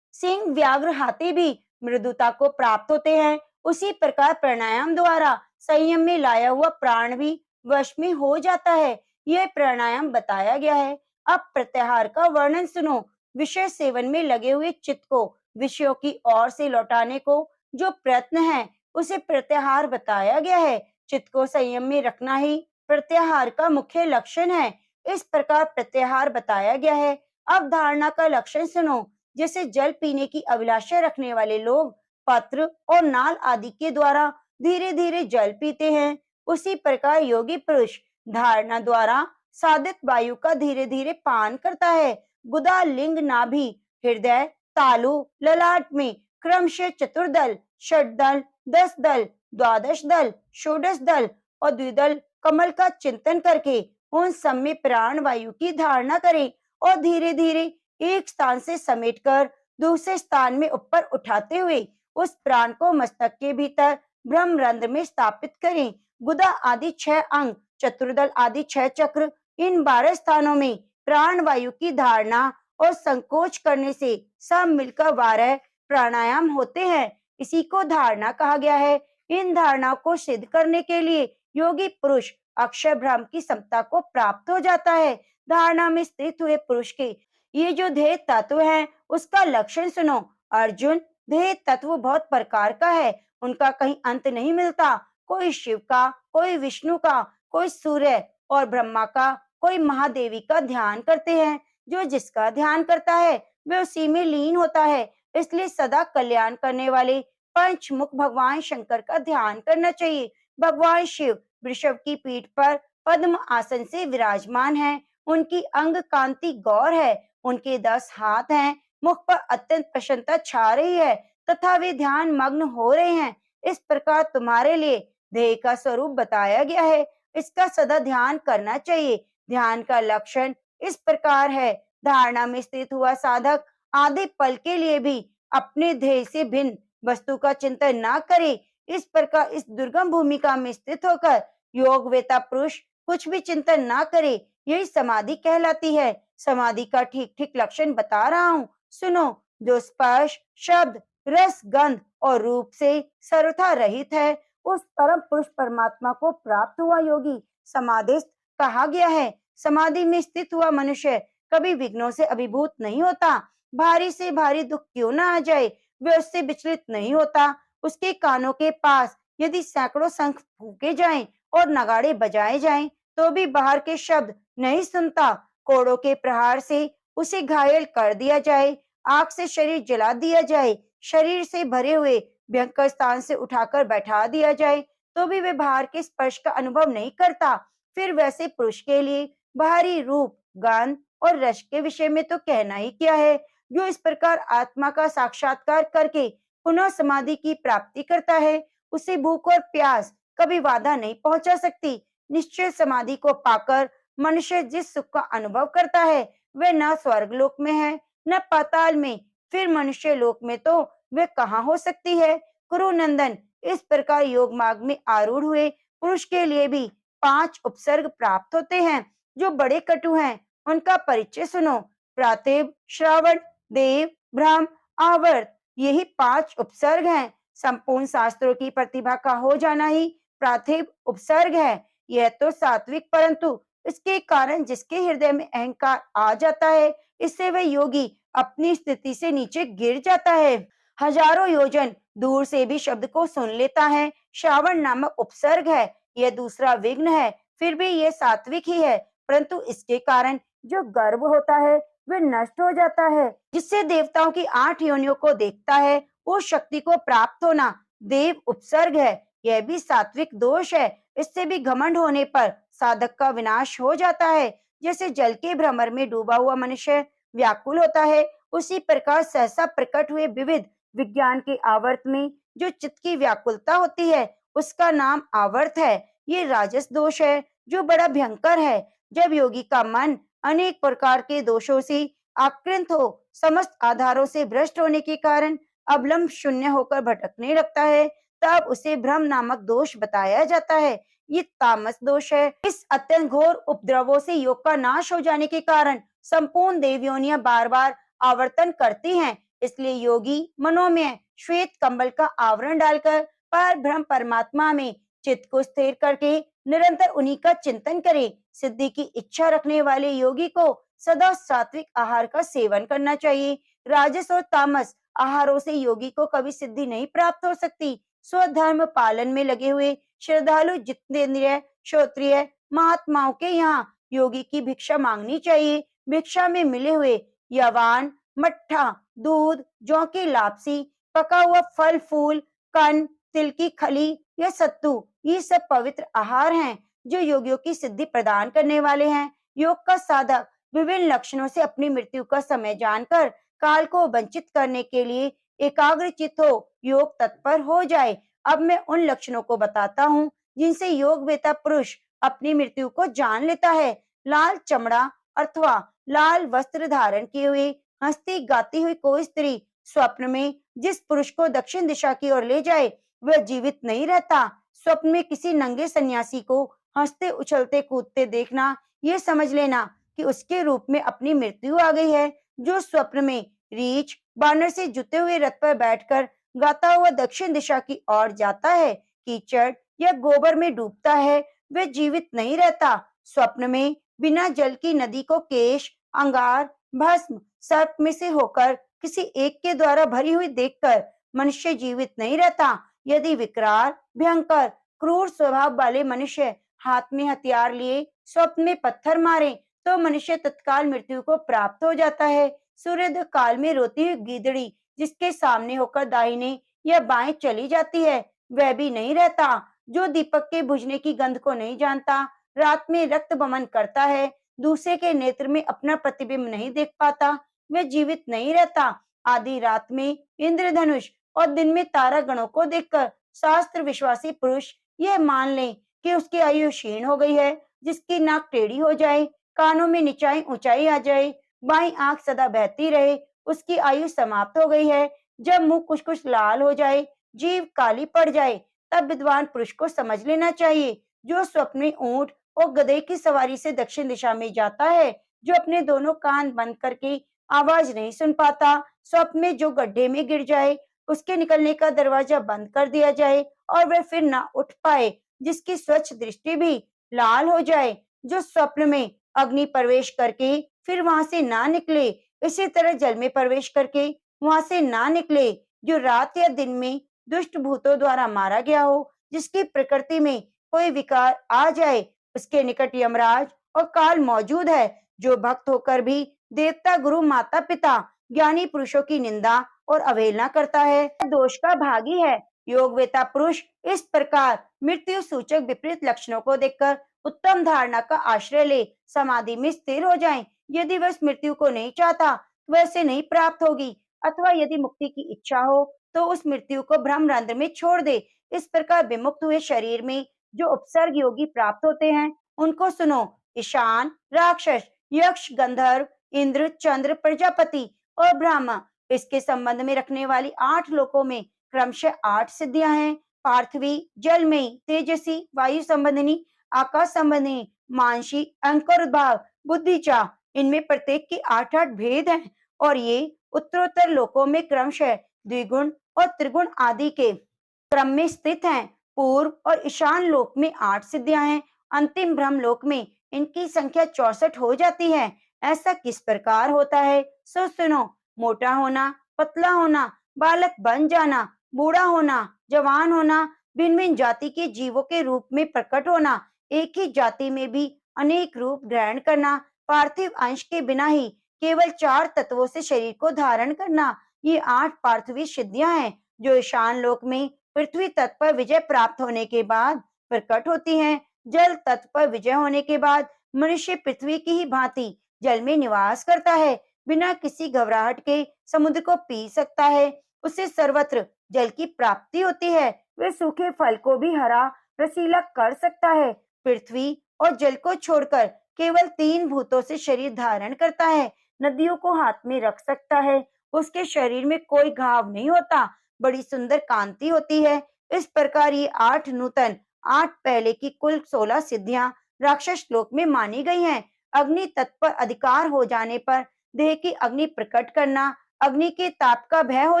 सिंह, व्याघ्र, हाथी भी मृदुता को प्राप्त होते हैं। उसी प्रकार प्राणायाम द्वारा संयम में लाया हुआ प्राण भी वश में हो जाता है। यह प्राणायाम बताया गया है। अब प्रत्याहार का वर्णन सुनो। विषय सेवन में लगे हुए चित्त को विषयों की ओर से लौटाने को जो प्रयत्न है उसे प्रत्याहार बताया गया है। चित्त को संयम में रखना ही प्रत्याहार का मुख्य लक्षण है। इस प्रकार प्रत्याहार बताया गया है। अब धारणा का लक्षण सुनो। जैसे जल पीने की अभिलाषा रखने वाले लोग पत्र और नाल आदि के द्वारा धीरे धीरे जल पीते हैं, उसी प्रकार योगी पुरुष धारणा द्वारा साधित वायु का धीरे धीरे पान करता है। गुदा, लिंग, नाभि, हृदय, तालु, ललाट में क्रमशः चतुर्दल, षटदल, 10 दल, द्वादश दल, षोडश दल और द्विदल कमल का चिंतन करके उन सब में प्राण वायु की धारणा करें और धीरे धीरे एक स्थान से समेटकर दूसरे स्थान में ऊपर उठाते हुए उस प्राण को मस्तक के भीतर ब्रह्मरंध्र में स्थापित करें। गुदा आदि 6 अंग, चतुर्दल आदि 6 चक्र, इन 12 स्थानों में प्राण वायु की धारणा और संकोच करने से सब मिलकर 12 प्राणायाम होते हैं। इसी को धारणा कहा गया है। इन धारणाओं को सिद्ध करने के लिए योगी पुरुष अक्षर ब्रह्म की समता को प्राप्त हो जाता है। धारणा में स्थित हुए पुरुष के ये जो ध्येय तत्व है उसका लक्षण सुनो। अर्जुन, ध्येय तत्व बहुत प्रकार का है, उनका कहीं अंत नहीं मिलता। कोई शिव का, कोई विष्णु का, कोई सूर्य और ब्रह्मा का, कोई महादेवी का ध्यान करते हैं। जो जिसका ध्यान करता है वे उसी में लीन होता है। इसलिए सदा कल्याण करने वाले पंचमुख भगवान शंकर का ध्यान करना चाहिए। भगवान शिव वृषभ की पीठ पर पद्म आसन से विराजमान है। उनकी अंग कांति गौर है। उनके 10 हाथ हैं। मुख पर अत्यंत प्रसन्नता छा रही है तथा वे ध्यान मग्न हो रहे हैं। इस प्रकार तुम्हारे लिए ध्येय का स्वरूप बताया गया है। इसका सदा ध्यान करना चाहिए। ध्यान का लक्षण इस प्रकार है। धारणा में स्थित हुआ साधक आधे पल के लिए भी अपने ध्येय से भिन्न वस्तु का चिंतन न करे। इस प्रकार इस दुर्गम भूमिका में स्थित होकर योग वेता पुरुष कुछ भी चिंतन ना करे, यही समाधि कहलाती है। समाधि का ठीक ठीक लक्षण बता रहा हूँ, सुनो। जो स्पर्श, शब्द, रस, गंध और रूप से सर्वथा रहित है, उस परम पुरुष परमात्मा को प्राप्त हुआ योगी समाधिस्थ कहा गया है। समाधि में स्थित हुआ मनुष्य कभी विघ्नों से अभिभूत नहीं होता। भारी से भारी दुख क्यों ना आ जाए, वह उससे विचलित नहीं होता। उसके कानों के पास यदि सैकड़ों शंख फूके जाएं और नगाड़े बजाए जाएं, तो भी बाहर के शब्द नहीं सुनता। कोड़ों के प्रहार से उसे घायल कर दिया जाए, आग से शरीर जला दिया जाए, शरीर से भरे हुए भयंकर स्थान से उठाकर बैठा दिया जाए, तो भी वे बाहर के स्पर्श का अनुभव नहीं करता। फिर वैसे पुरुष के लिए बाहरी रूप, गंध और रस के विषय में तो कहना ही क्या है। जो इस प्रकार आत्मा का साक्षात्कार करके पुनः समाधि की प्राप्ति करता है, उसे भूख और प्यास कभी बाधा नहीं पहुंचा सकती। निश्चय समाधि को पाकर मनुष्य जिस सुख का अनुभव करता है, वह न स्वर्गलोक में है न पाताल में, फिर मनुष्य लोक में तो वह कहाँ हो सकती है। कुरुनंदन, इस प्रकार योग मार्ग में आरूढ़ हुए पुरुष के लिए भी 5 उपसर्ग प्राप्त होते हैं, जो बड़े कटु हैं। उनका परिचय सुनो। प्रातिभ, श्रावण, देव, ब्रह्म, आवर्त, यही 5 उपसर्ग हैं। संपूर्ण शास्त्रों की प्रतिभा का हो जाना ही प्रातिभ उपसर्ग है। यह तो सात्विक, परंतु इसके कारण जिसके हृदय में अहंकार आ जाता है, इससे वह योगी अपनी स्थिति से नीचे गिर जाता है। हजारों योजन दूर से भी शब्द को सुन लेता है। श्रावण नामक उपसर्ग है, यह दूसरा विघ्न है। फिर भी यह सात्विक ही है, परंतु इसके कारण जो गर्व होता है वह नष्ट हो जाता है। जिससे देवताओं की 8 योनियों को देखता है, उस शक्ति को प्राप्त होना देव उपसर्ग है। यह भी सात्विक दोष है। इससे भी घमंड होने पर साधक का विनाश हो जाता है। जैसे जल के भ्रमर में डूबा हुआ मनुष्य व्याकुल होता है, उसी प्रकार सहसा प्रकट हुए विविध विज्ञान के आवर्त में जो चित्त की व्याकुलता होती है, उसका नाम आवर्त है। ये राजस दोष है, जो बड़ा भयंकर है। जब योगी का मन अनेक प्रकार के दोषों से आक्रांत हो, समस्त आधारों से भ्रष्ट होने के कारण अवलंब शून्य होकर भटकने लगता है, तब उसे भ्रम नामक दोष बताया जाता है। ये तामस दोष है। इस अत्यंत घोर उपद्रवों से योग का नाश हो जाने के कारण संपूर्ण देवयोनियां बार बार आवर्तन करती हैं। इसलिए योगी मनोमय श्वेत कंबल का आवरण डालकर पर ब्रह्म परमात्मा में चित्त को स्थिर करके निरंतर उन्हीं का चिंतन करे। सिद्धि की इच्छा रखने वाले योगी को सदा सात्विक आहार का सेवन करना चाहिए। राजस और तामस आहारों से योगी को कभी सिद्धि नहीं प्राप्त हो सकती। स्वधर्म पालन में लगे हुए श्रद्धालु जितेंद्रिय श्रोत्रिय महात्माओं के यहाँ योगी की भिक्षा मांगनी चाहिए। भिक्षा में मिले हुए यवान, मट्ठा, दूध, जौ की लापसी, पका हुआ फल फूल, कन, तिल की खली या सत्तू, ये सब पवित्र आहार हैं, जो योगियों की सिद्धि प्रदान करने वाले हैं। योग का साधक विभिन्न लक्षणों से अपनी मृत्यु का समय जानकर काल को वंचित करने के लिए एकाग्र चित्त हो योग तत्पर हो जाए। अब मैं उन लक्षणों को बताता हूँ जिनसे योग वेता पुरुष अपनी मृत्यु को जान लेता है। लाल चमड़ा अथवा लाल वस्त्र धारण किए हुए हंसती गाती हुई कोई स्त्री स्वप्न में जिस पुरुष को दक्षिण दिशा की ओर ले जाए, वह जीवित नहीं रहता। स्वप्न में किसी नंगे सन्यासी को हंसते उछलते कूदते देखना, ये समझ लेना कि उसके रूप में अपनी मृत्यु आ गई है। जो स्वप्न में रीछ बानर से जुते हुए रथ पर बैठकर गाता हुआ दक्षिण दिशा की ओर जाता है, कीचड़ या गोबर में डूबता है, वह जीवित नहीं रहता। स्वप्न में बिना जल की नदी को केश, अंगार, भस्म, सर्प में से होकर किसी एक के द्वारा भरी हुई देखकर मनुष्य जीवित नहीं रहता। यदि विकराल, भयंकर, क्रूर स्वभाव वाले मनुष्य हाथ में हथियार लिए स्वप्न में पत्थर मारे, तो मनुष्य तत्काल मृत्यु को प्राप्त हो जाता है। सूर्योदय काल में रोती हुई गीदड़ी जिसके सामने होकर दाहिने या बाएं चली जाती है, वह भी नहीं रहता। जो दीपक के बुझने की गंध को नहीं जानता, रात में रक्त बमन करता है, दूसरे के नेत्र में अपना प्रतिबिंब नहीं देख पाता, वह जीवित नहीं रहता। आधी रात में इंद्रधनुष और दिन में तारा गणों को देखकर शास्त्र विश्वासी पुरुष यह मान ले कि उसकी आयु क्षीण हो गई है। जिसकी नाक टेढ़ी हो जाए, कानों में निचाई ऊंचाई आ जाए, बाईं आंख सदा बहती रहे, उसकी आयु समाप्त हो गई है। जब मुंह कुछ कुछ लाल हो जाए, जीभ काली पड़ जाए, तब विद्वान पुरुष को समझ लेना चाहिए। जो स्वप्न में ऊंट और गधे की सवारी से दक्षिण दिशा में जाता है, जो अपने दोनों कान बंद करके आवाज नहीं सुन पाता, स्वप्न में जो गड्ढे में गिर जाए, उसके निकलने का दरवाजा बंद कर दिया जाए और वह फिर ना उठ पाए, जिसकी स्वच्छ दृष्टि भी लाल हो जाए, जो स्वप्न में अग्नि प्रवेश करके फिर वहां से ना निकले, इसी तरह जल में प्रवेश करके वहां से ना निकले, जो रात या दिन में दुष्ट भूतों द्वारा मारा गया हो, जिसकी प्रकृति में कोई विकार आ जाए, उसके निकट यमराज और काल मौजूद है, जो भक्त होकर भी देवता, गुरु, माता पिता, ज्ञानी पुरुषों की निंदा और अवहेलना करता है, दोष का भागी है। योगवेता पुरुष इस प्रकार मृत्यु सूचक विपरीत लक्षणों को देखकर उत्तम धारणा का आश्रय ले समाधि में स्थिर हो जाएं। यदि वह इस मृत्यु को नहीं चाहता, तो वह इसे नहीं प्राप्त होगी, अथवा यदि मुक्ति की इच्छा हो, तो उस मृत्यु को ब्रह्मरंध्र में छोड़ दे। इस प्रकार विमुक्त हुए शरीर में जो उपसर्ग योगी प्राप्त होते हैं, उनको सुनो। ईशान, राक्षस, यक्ष, गंधर्व, इंद्र, चंद्र, प्रजापति और ब्रह्मा, इसके संबंध में रखने वाली 8 लोकों में क्रमशः 8 सिद्धियां हैं। पार्थिवी, जलमयी, तेजसी, वायु संबंधिनी, आकाश संबंधिनी, मानसी, अंकुर उद्भाव, बुद्धिचा, इनमें प्रत्येक के 8-8 भेद हैं और ये उत्तरोत्तर लोकों में क्रमशः द्विगुण और त्रिगुण आदि के क्रम में स्थित हैं। पूर्व और ईशान लोक में 8 सिद्धियां हैं। अंतिम ब्रह्म लोक में इनकी संख्या 64 हो जाती है। ऐसा किस प्रकार होता है, सो सुनो। मोटा होना, पतला होना, बालक बन जाना, बूढ़ा होना, जवान होना, भिन्न भिन्न जाति के जीवों के रूप में प्रकट होना, एक ही जाति में भी अनेक रूप ग्रहण करना, पार्थिव अंश के बिना ही केवल 4 तत्वों से शरीर को धारण करना, ये 8 पार्थिवी सिद्धियां हैं, जो ईशान लोक में पृथ्वी तत्व पर विजय प्राप्त होने के बाद प्रकट होती हैं। जल तत्व पर विजय होने के बाद मनुष्य पृथ्वी की ही भांति जल में निवास करता है, बिना किसी घबराहट के समुद्र को पी सकता है, उसे सर्वत्र जल की प्राप्ति होती है, वह सूखे फल को भी हरा रसीला कर सकता है। पृथ्वी और जल को छोड़कर केवल 3 भूतों से शरीर धारण करता है, नदियों को हाथ में रख सकता है, उसके शरीर में कोई घाव नहीं होता, बड़ी सुंदर कांति होती है। इस प्रकार ये 8 नूतन, 8 पहले की कुल 16 सिद्धियां राक्षस लोक में मानी गई हैं। अग्नि तत्व पर अधिकार हो जाने पर देह की अग्नि प्रकट करना, अग्नि के ताप का भय हो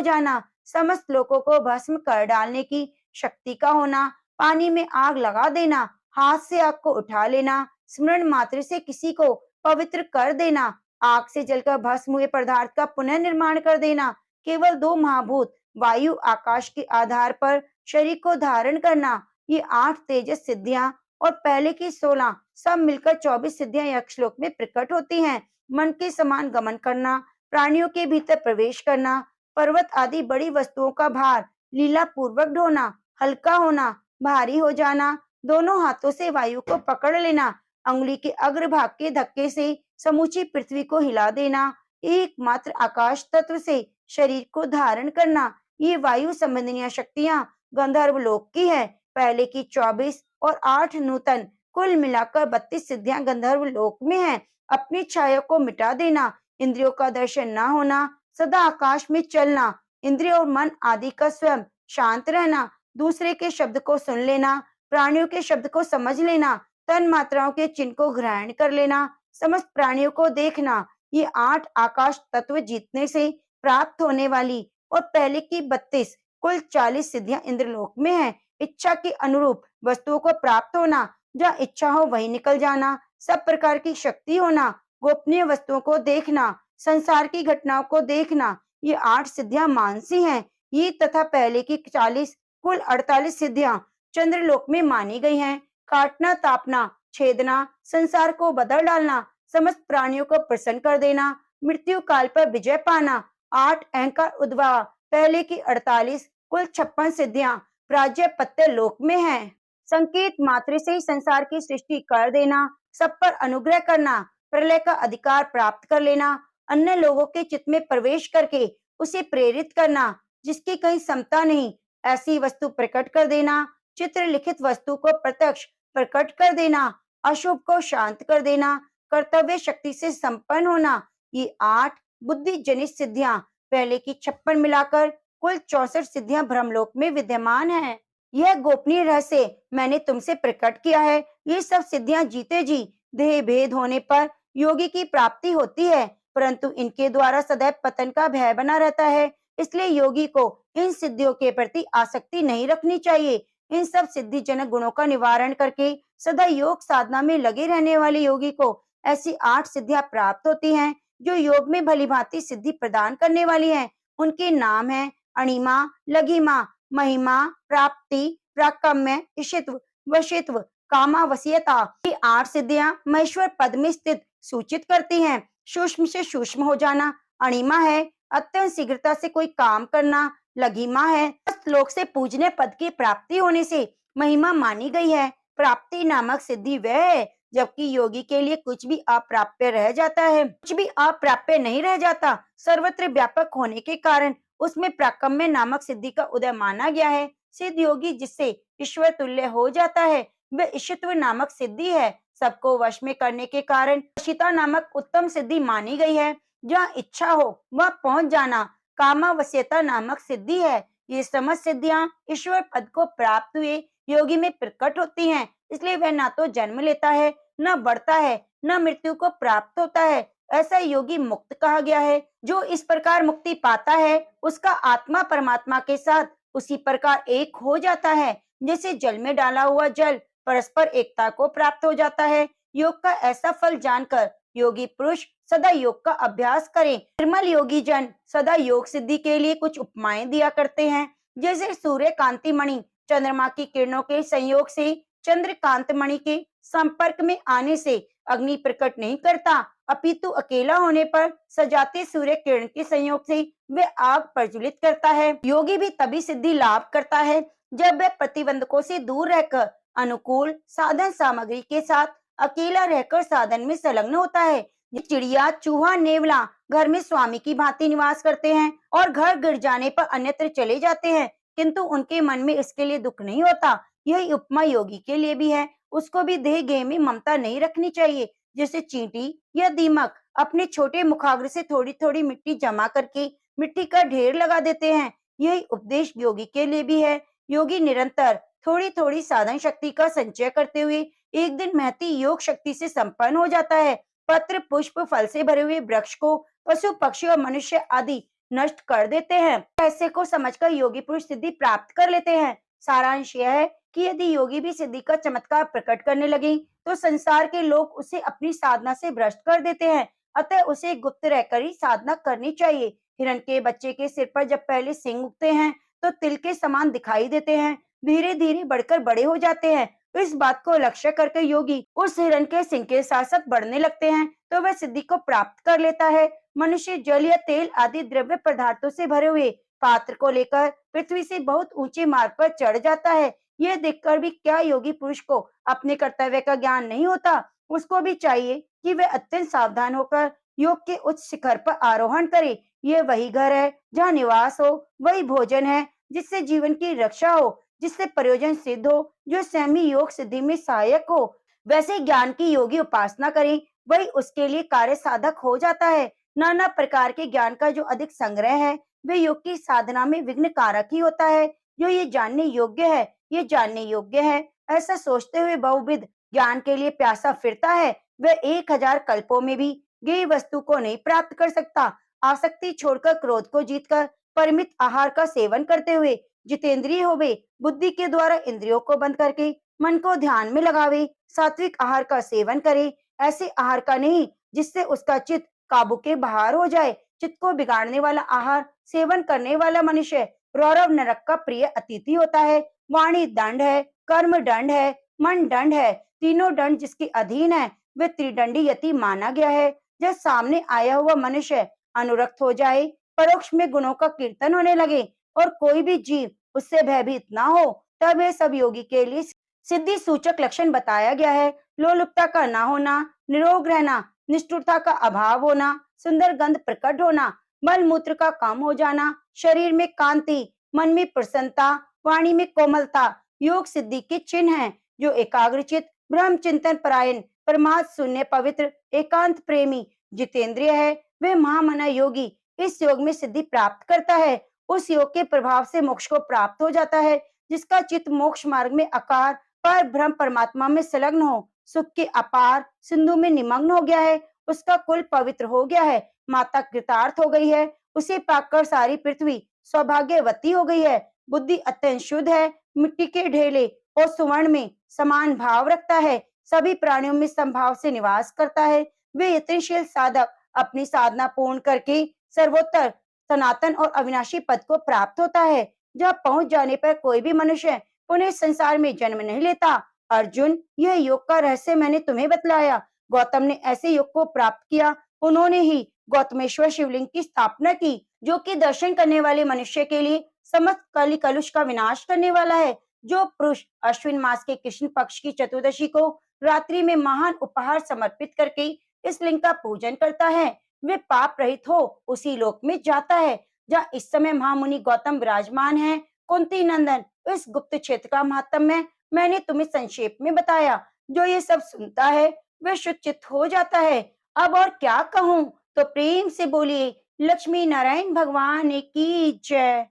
जाना, समस्त लोगों को भस्म कर डालने की शक्ति का होना, पानी में आग लगा देना, हाथ से आग को उठा लेना, स्मरण मात्र से किसी को पवित्र कर देना, आग से जलकर भस्म हुए पदार्थ का पुनः निर्माण कर देना, केवल 2 महाभूत वायु आकाश के आधार पर शरीर को धारण करना, ये 8 तेजस सिद्धियां और पहले की 16 सब मिलकर 24 सिद्धियां यक्षलोक में प्रकट होती हैं। मन के समान गमन करना, प्राणियों के भीतर प्रवेश करना, पर्वत आदि बड़ी वस्तुओं का भार लीला पूर्वक ढोना, हल्का होना, भारी हो जाना, दोनों हाथों से वायु को पकड़ लेना, अंगुली के अग्रभाग के धक्के से समूची पृथ्वी को हिला देना, एकमात्र आकाश तत्व से शरीर को धारण करना, ये वायु संबंधी शक्तियां गंधर्व लोक की है। पहले की 24 और 8 नूतन, कुल मिलाकर 32 सिद्धियां गंधर्व लोक में हैं। अपनी छाया को मिटा देना, इंद्रियों का दर्शन न होना, सदा आकाश में चलना, इंद्रिय और मन आदि का स्वयं शांत रहना, दूसरे के शब्द को सुन लेना, प्राणियों के शब्द को समझ लेना, तन मात्राओं के चिन्ह को ग्रहण कर लेना, समस्त प्राणियों को देखना, ये 8 आकाश तत्व जीतने से प्राप्त होने वाली और पहले की 32 कुल 40 सिद्धियां इंद्रलोक में हैं। इच्छा के अनुरूप वस्तुओं को प्राप्त होना, जहाँ इच्छा हो वहीं निकल जाना, सब प्रकार की शक्ति होना, गोपनीय वस्तुओं को देखना, संसार की घटनाओं को देखना, ये 8 सिद्धियां मानसी हैं। ये तथा पहले की 40 कुल 48 सिद्धियां चंद्रलोक में मानी गई हैं। काटना, तापना, छेदना, संसार को बदल डालना, समस्त प्राणियों को प्रसन्न कर देना, मृत्यु काल पर विजय पाना, 8 अहंकार उद्भव पहले की 48 कुल 56 सिद्धियां प्राज्यपत्य लोक में हैं। संकेत मात्र से ही संसार की सृष्टि कर देना, सब पर अनुग्रह करना, प्रलय का अधिकार प्राप्त कर लेना, अन्य लोगों के चित्त में प्रवेश करके उसे प्रेरित करना, जिसकी कहीं समता नहीं, ऐसी वस्तु प्रकट कर देना, चित्र लिखित वस्तु को प्रत्यक्ष प्रकट कर देना, अशुभ को शांत कर देना, कर्तव्य शक्ति से संपन्न होना, ये 8 बुद्धि जनित सिद्धियां पहले की 56 मिलाकर कुल 64 सिद्धियां ब्रह्मलोक में विद्यमान हैं। यह गोपनीय रहस्य मैंने तुमसे प्रकट किया है। ये सब सिद्धियां जीते जी देह भेद होने पर योगी की प्राप्ति होती है, परंतु इनके द्वारा सदैव पतन का भय बना रहता है। इसलिए योगी को इन सिद्धियों के प्रति आसक्ति नहीं रखनी चाहिए। इन सब सिद्धिजनक गुणों का निवारण करके सदा योग साधना में लगे रहने वाले योगी को ऐसी 8 सिद्धियां प्राप्त होती हैं, जो योग में भलीभांति सिद्धि प्रदान करने वाली हैं। उनके नाम है अणिमा, लघिमा, महिमा, प्राप्ति, प्राकम्य, इशित्व, वशित्व, कामावश्यता। ये 8 सिद्धियां महेश्वर पद में स्थित सूचित करती हैं। सूक्ष्म से सूक्ष्म हो जाना अणिमा है, अत्यंत शीघ्रता से कोई काम करना। लघिमा है, लोक से पूजनीय पद की प्राप्ति होने से महिमा मानी गई है। प्राप्ति नामक सिद्धि वह है जबकि योगी के लिए कुछ भी अप्राप्य रह जाता है, कुछ भी अप्राप्य नहीं रह जाता। सर्वत्र व्यापक होने के कारण उसमें प्राकम्य नामक सिद्धि का उदय माना गया है। सिद्ध योगी जिससे ईश्वर तुल्य हो जाता है वह ईशित्व नामक सिद्धि है। सबको वश में करने के कारण वशिता नामक उत्तम सिद्धि मानी गई है। जहाँ इच्छा हो वह पहुंच जाना कामावश्यता नामक सिद्धि है। ये समस्त सिद्धियां ईश्वर पद को प्राप्त हुए योगी में प्रकट होती हैं। इसलिए वह ना तो जन्म लेता है, न बढ़ता है, न मृत्यु को प्राप्त होता है। ऐसा योगी मुक्त कहा गया है। जो इस प्रकार मुक्ति पाता है उसका आत्मा परमात्मा के साथ उसी प्रकार एक हो जाता है जैसे जल में डाला हुआ जल परस्पर एकता को प्राप्त हो जाता है। योग का ऐसा फल जानकर योगी पुरुष सदा योग का अभ्यास करें। निर्मल योगी जन सदा योग सिद्धि के लिए कुछ उपमाएं दिया करते हैं, जैसे सूर्य कांति मणि चंद्रमा की किरणों के संयोग से चंद्र कांत मणि के संपर्क में आने से अग्नि प्रकट नहीं करता, अपितु अकेला होने पर सजाते सूर्य किरण के संयोग से वह आग प्रज्वलित करता है। योगी भी तभी सिद्धि लाभ करता है जब वह प्रतिबंधकों से दूर रहकर अनुकूल साधन सामग्री के साथ अकेला रहकर साधन में संलग्न होता है। ये चिड़िया, चूहा, नेवला घर में स्वामी की भांति निवास करते हैं और घर गिर जाने पर अन्यत्र चले जाते हैं, किंतु उनके मन में इसके लिए दुख नहीं होता। यही उपमा योगी के लिए भी है। उसको भी देह गेह में ममता नहीं रखनी चाहिए। जैसे चींटी या दीमक अपने छोटे मुखाग्र से थोड़ी थोड़ी मिट्टी जमा करके मिट्टी का ढेर लगा देते हैं, यही उपदेश योगी के लिए भी है। योगी निरंतर थोड़ी थोड़ी साधन शक्ति का संचय करते हुए एक दिन महती योग शक्ति से संपन्न हो जाता है। पत्र पुष्प फल से भरे हुए वृक्ष को पशु पक्षी और मनुष्य आदि नष्ट कर देते हैं। ऐसे को समझकर योगी पुरुष सिद्धि प्राप्त कर लेते हैं। सारांश यह है कि यदि योगी भी सिद्धि का चमत्कार प्रकट करने लगे तो संसार के लोग उसे अपनी साधना से भ्रष्ट कर देते हैं। अतः उसे गुप्त रहकर ही साधना करनी चाहिए। हिरण के बच्चे के सिर पर जब पहले सिंग उगते हैं तो तिल के समान दिखाई देते हैं, धीरे धीरे बढ़कर बड़े हो जाते हैं। इस बात को लक्ष्य करके योगी उस हिरण के सिंह के साथ साथ बढ़ने लगते हैं तो वह सिद्धि को प्राप्त कर लेता है। मनुष्य जल या तेल आदि द्रव्य पदार्थों से भरे हुए पात्र को लेकर पृथ्वी से बहुत ऊंचे मार्ग पर चढ़ जाता है। यह देखकर भी क्या योगी पुरुष को अपने कर्तव्य का ज्ञान नहीं होता? उसको भी चाहिए कि वह अत्यंत सावधान होकर योग के उच्च शिखर पर आरोहण करे। यह वही घर है जहाँ निवास हो, वही भोजन है जिससे जीवन की रक्षा हो, जिससे प्रयोजन सिद्ध हो, जो स्वयं ही योग सिद्धि में सहायक हो। वैसे ज्ञान की योगी उपासना करे, वही उसके लिए कार्य साधक हो जाता है। नाना प्रकार के ज्ञान का जो अधिक संग्रह है वे योग की साधना में विघ्न कारक ही होता है। जो ये जानने योग्य है, ये जानने योग्य है, ऐसा सोचते हुए बहुविध ज्ञान के लिए प्यासा फिरता है, वह 1000 कल्पों में भी गेय वस्तु को नहीं प्राप्त कर सकता। आसक्ति छोड़कर क्रोध को जीतकर परिमित आहार का सेवन करते हुए जितेंद्रिय होवे, बुद्धि के द्वारा इंद्रियों को बंद करके मन को ध्यान में लगावे, सात्विक आहार का सेवन करे, ऐसे आहार का नहीं जिससे उसका चित्त काबू के बाहर हो जाए। चित्त को बिगाड़ने वाला आहार सेवन करने वाला मनुष्य रौरव नरक का प्रिय अतिथि होता है। वाणी दंड है, कर्म दंड है, मन दंड है, तीनों दंड जिसके अधीन है वे त्रिदंडी यति माना गया है। जब सामने आया हुआ मनुष्य अनुरक्त हो जाए, परोक्ष में गुणों का कीर्तन होने लगे और कोई भी जीव उससे भयभीत ना हो, तब यह सब योगी के लिए सिद्धि सूचक लक्षण बताया गया है। लोलुपता का ना होना, निरोग रहना, निष्ठुरता का अभाव होना, सुंदर गंध प्रकट होना, मल मूत्र का कम हो जाना, शरीर में कांति, मन में प्रसन्नता, वाणी में कोमलता योग सिद्धि के चिन्ह हैं। जो एकाग्रचित, ब्रह्म चिंतन परायण, परमार्थ शून्य, पवित्र, एकांत प्रेमी, जितेंद्रिय है, वह महामना योगी इस योग में सिद्धि प्राप्त करता है। उस योग के प्रभाव से मोक्ष को प्राप्त हो जाता है। जिसका चित्त मोक्ष मार्ग में आकार पर ब्रह्म परमात्मा में संलग्न हो, सुख के अपार सिंधु में निमग्न हो गया है, उसका कुल पवित्र हो गया है, माता कृतार्थ हो गई है, उसे पाकर सारी पृथ्वी सौभाग्यवती हो गई है, बुद्धि अत्यंत शुद्ध है, मिट्टी के ढेले और सुवर्ण में समान भाव रखता है, सभी प्राणियों में संभाव से निवास करता है। वे यत्नशील साधक अपनी साधना पूर्ण करके सर्वोत्तर सनातन और अविनाशी पद को प्राप्त होता है, जब पहुंच जाने पर कोई भी मनुष्य पुनः संसार में जन्म नहीं लेता। अर्जुन, यह योग का रहस्य मैंने तुम्हें बतलाया। गौतम ने ऐसे योग को प्राप्त किया, उन्होंने ही गौतमेश्वर शिवलिंग की स्थापना की, जो कि दर्शन करने वाले मनुष्य के लिए समस्त कलि कलुष का विनाश करने वाला है। जो पुरुष अश्विन मास के कृष्ण पक्ष की चतुर्दशी को रात्रि में महान उपहार समर्पित करके इस लिंग का पूजन करता है, वे पाप रहित हो उसी लोक में जाता है जहाँ इस समय महामुनि गौतम विराजमान है। कुंती नंदन, इस गुप्त क्षेत्र का महात्म्य मैंने तुम्हें संक्षेप में बताया। जो ये सब सुनता है वह शुद्ध चित्त हो जाता है। अब और क्या कहूँ, तो प्रेम से बोलिए लक्ष्मी नारायण भगवान की जय।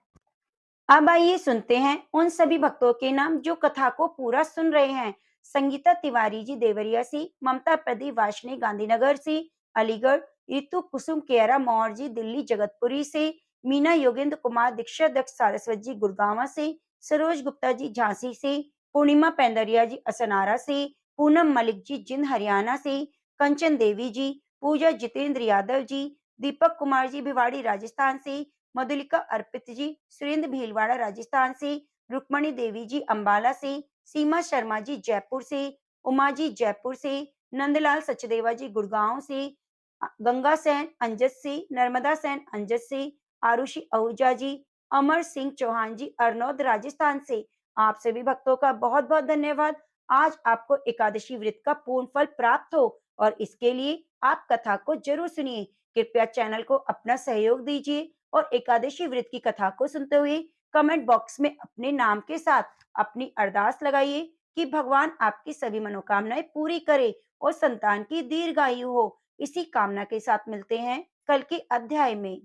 अब आइए सुनते हैं उन सभी भक्तों के नाम जो कथा को पूरा सुन रहे हैं। संगीता तिवारी जी देवरिया से, ममता प्रदीप वाशनी गांधीनगर से, अलीगढ़, ऋतु कुसुम केरा मौर्य जी दिल्ली जगतपुरी से, मीना योगेंद्र कुमार दीक्षा दक्ष सारस्वत जी गुड़गांव से, सरोज गुप्ता जी झांसी से, पूर्णिमा पेंदरिया जी असनारा से, पूनम मलिक जी जिंद हरियाणा से, कंचन देवी जी, पूजा जितेंद्र यादव जी, दीपक कुमार जी भिवाड़ी राजस्थान से, मधुलिका अर्पित जी सुरेंद्र भीलवाड़ा राजस्थान से, रुक्मणी देवी जी अंबाला से, सीमा शर्मा जी जयपुर से, उमा जी जयपुर से, नंदलाल सचदेवा जी गुड़गांव से, गंगा सेन अंजस से, नर्मदा सेन अंजस से, आरुषि आहूजा जी, अमर सिंह चौहान जी अरनौद राजस्थान से। आप सभी भक्तों का बहुत बहुत धन्यवाद। आज आपको एकादशी व्रत का पूर्ण फल प्राप्त हो और इसके लिए आप कथा को जरूर सुनिए। कृपया चैनल को अपना सहयोग दीजिए और एकादशी व्रत की कथा को सुनते हुए कमेंट बॉक्स में अपने नाम के साथ अपनी अरदास लगाइए कि भगवान आपकी सभी मनोकामनाएं पूरी करे और संतान की दीर्घायु हो। इसी कामना के साथ मिलते हैं कल के अध्याय में।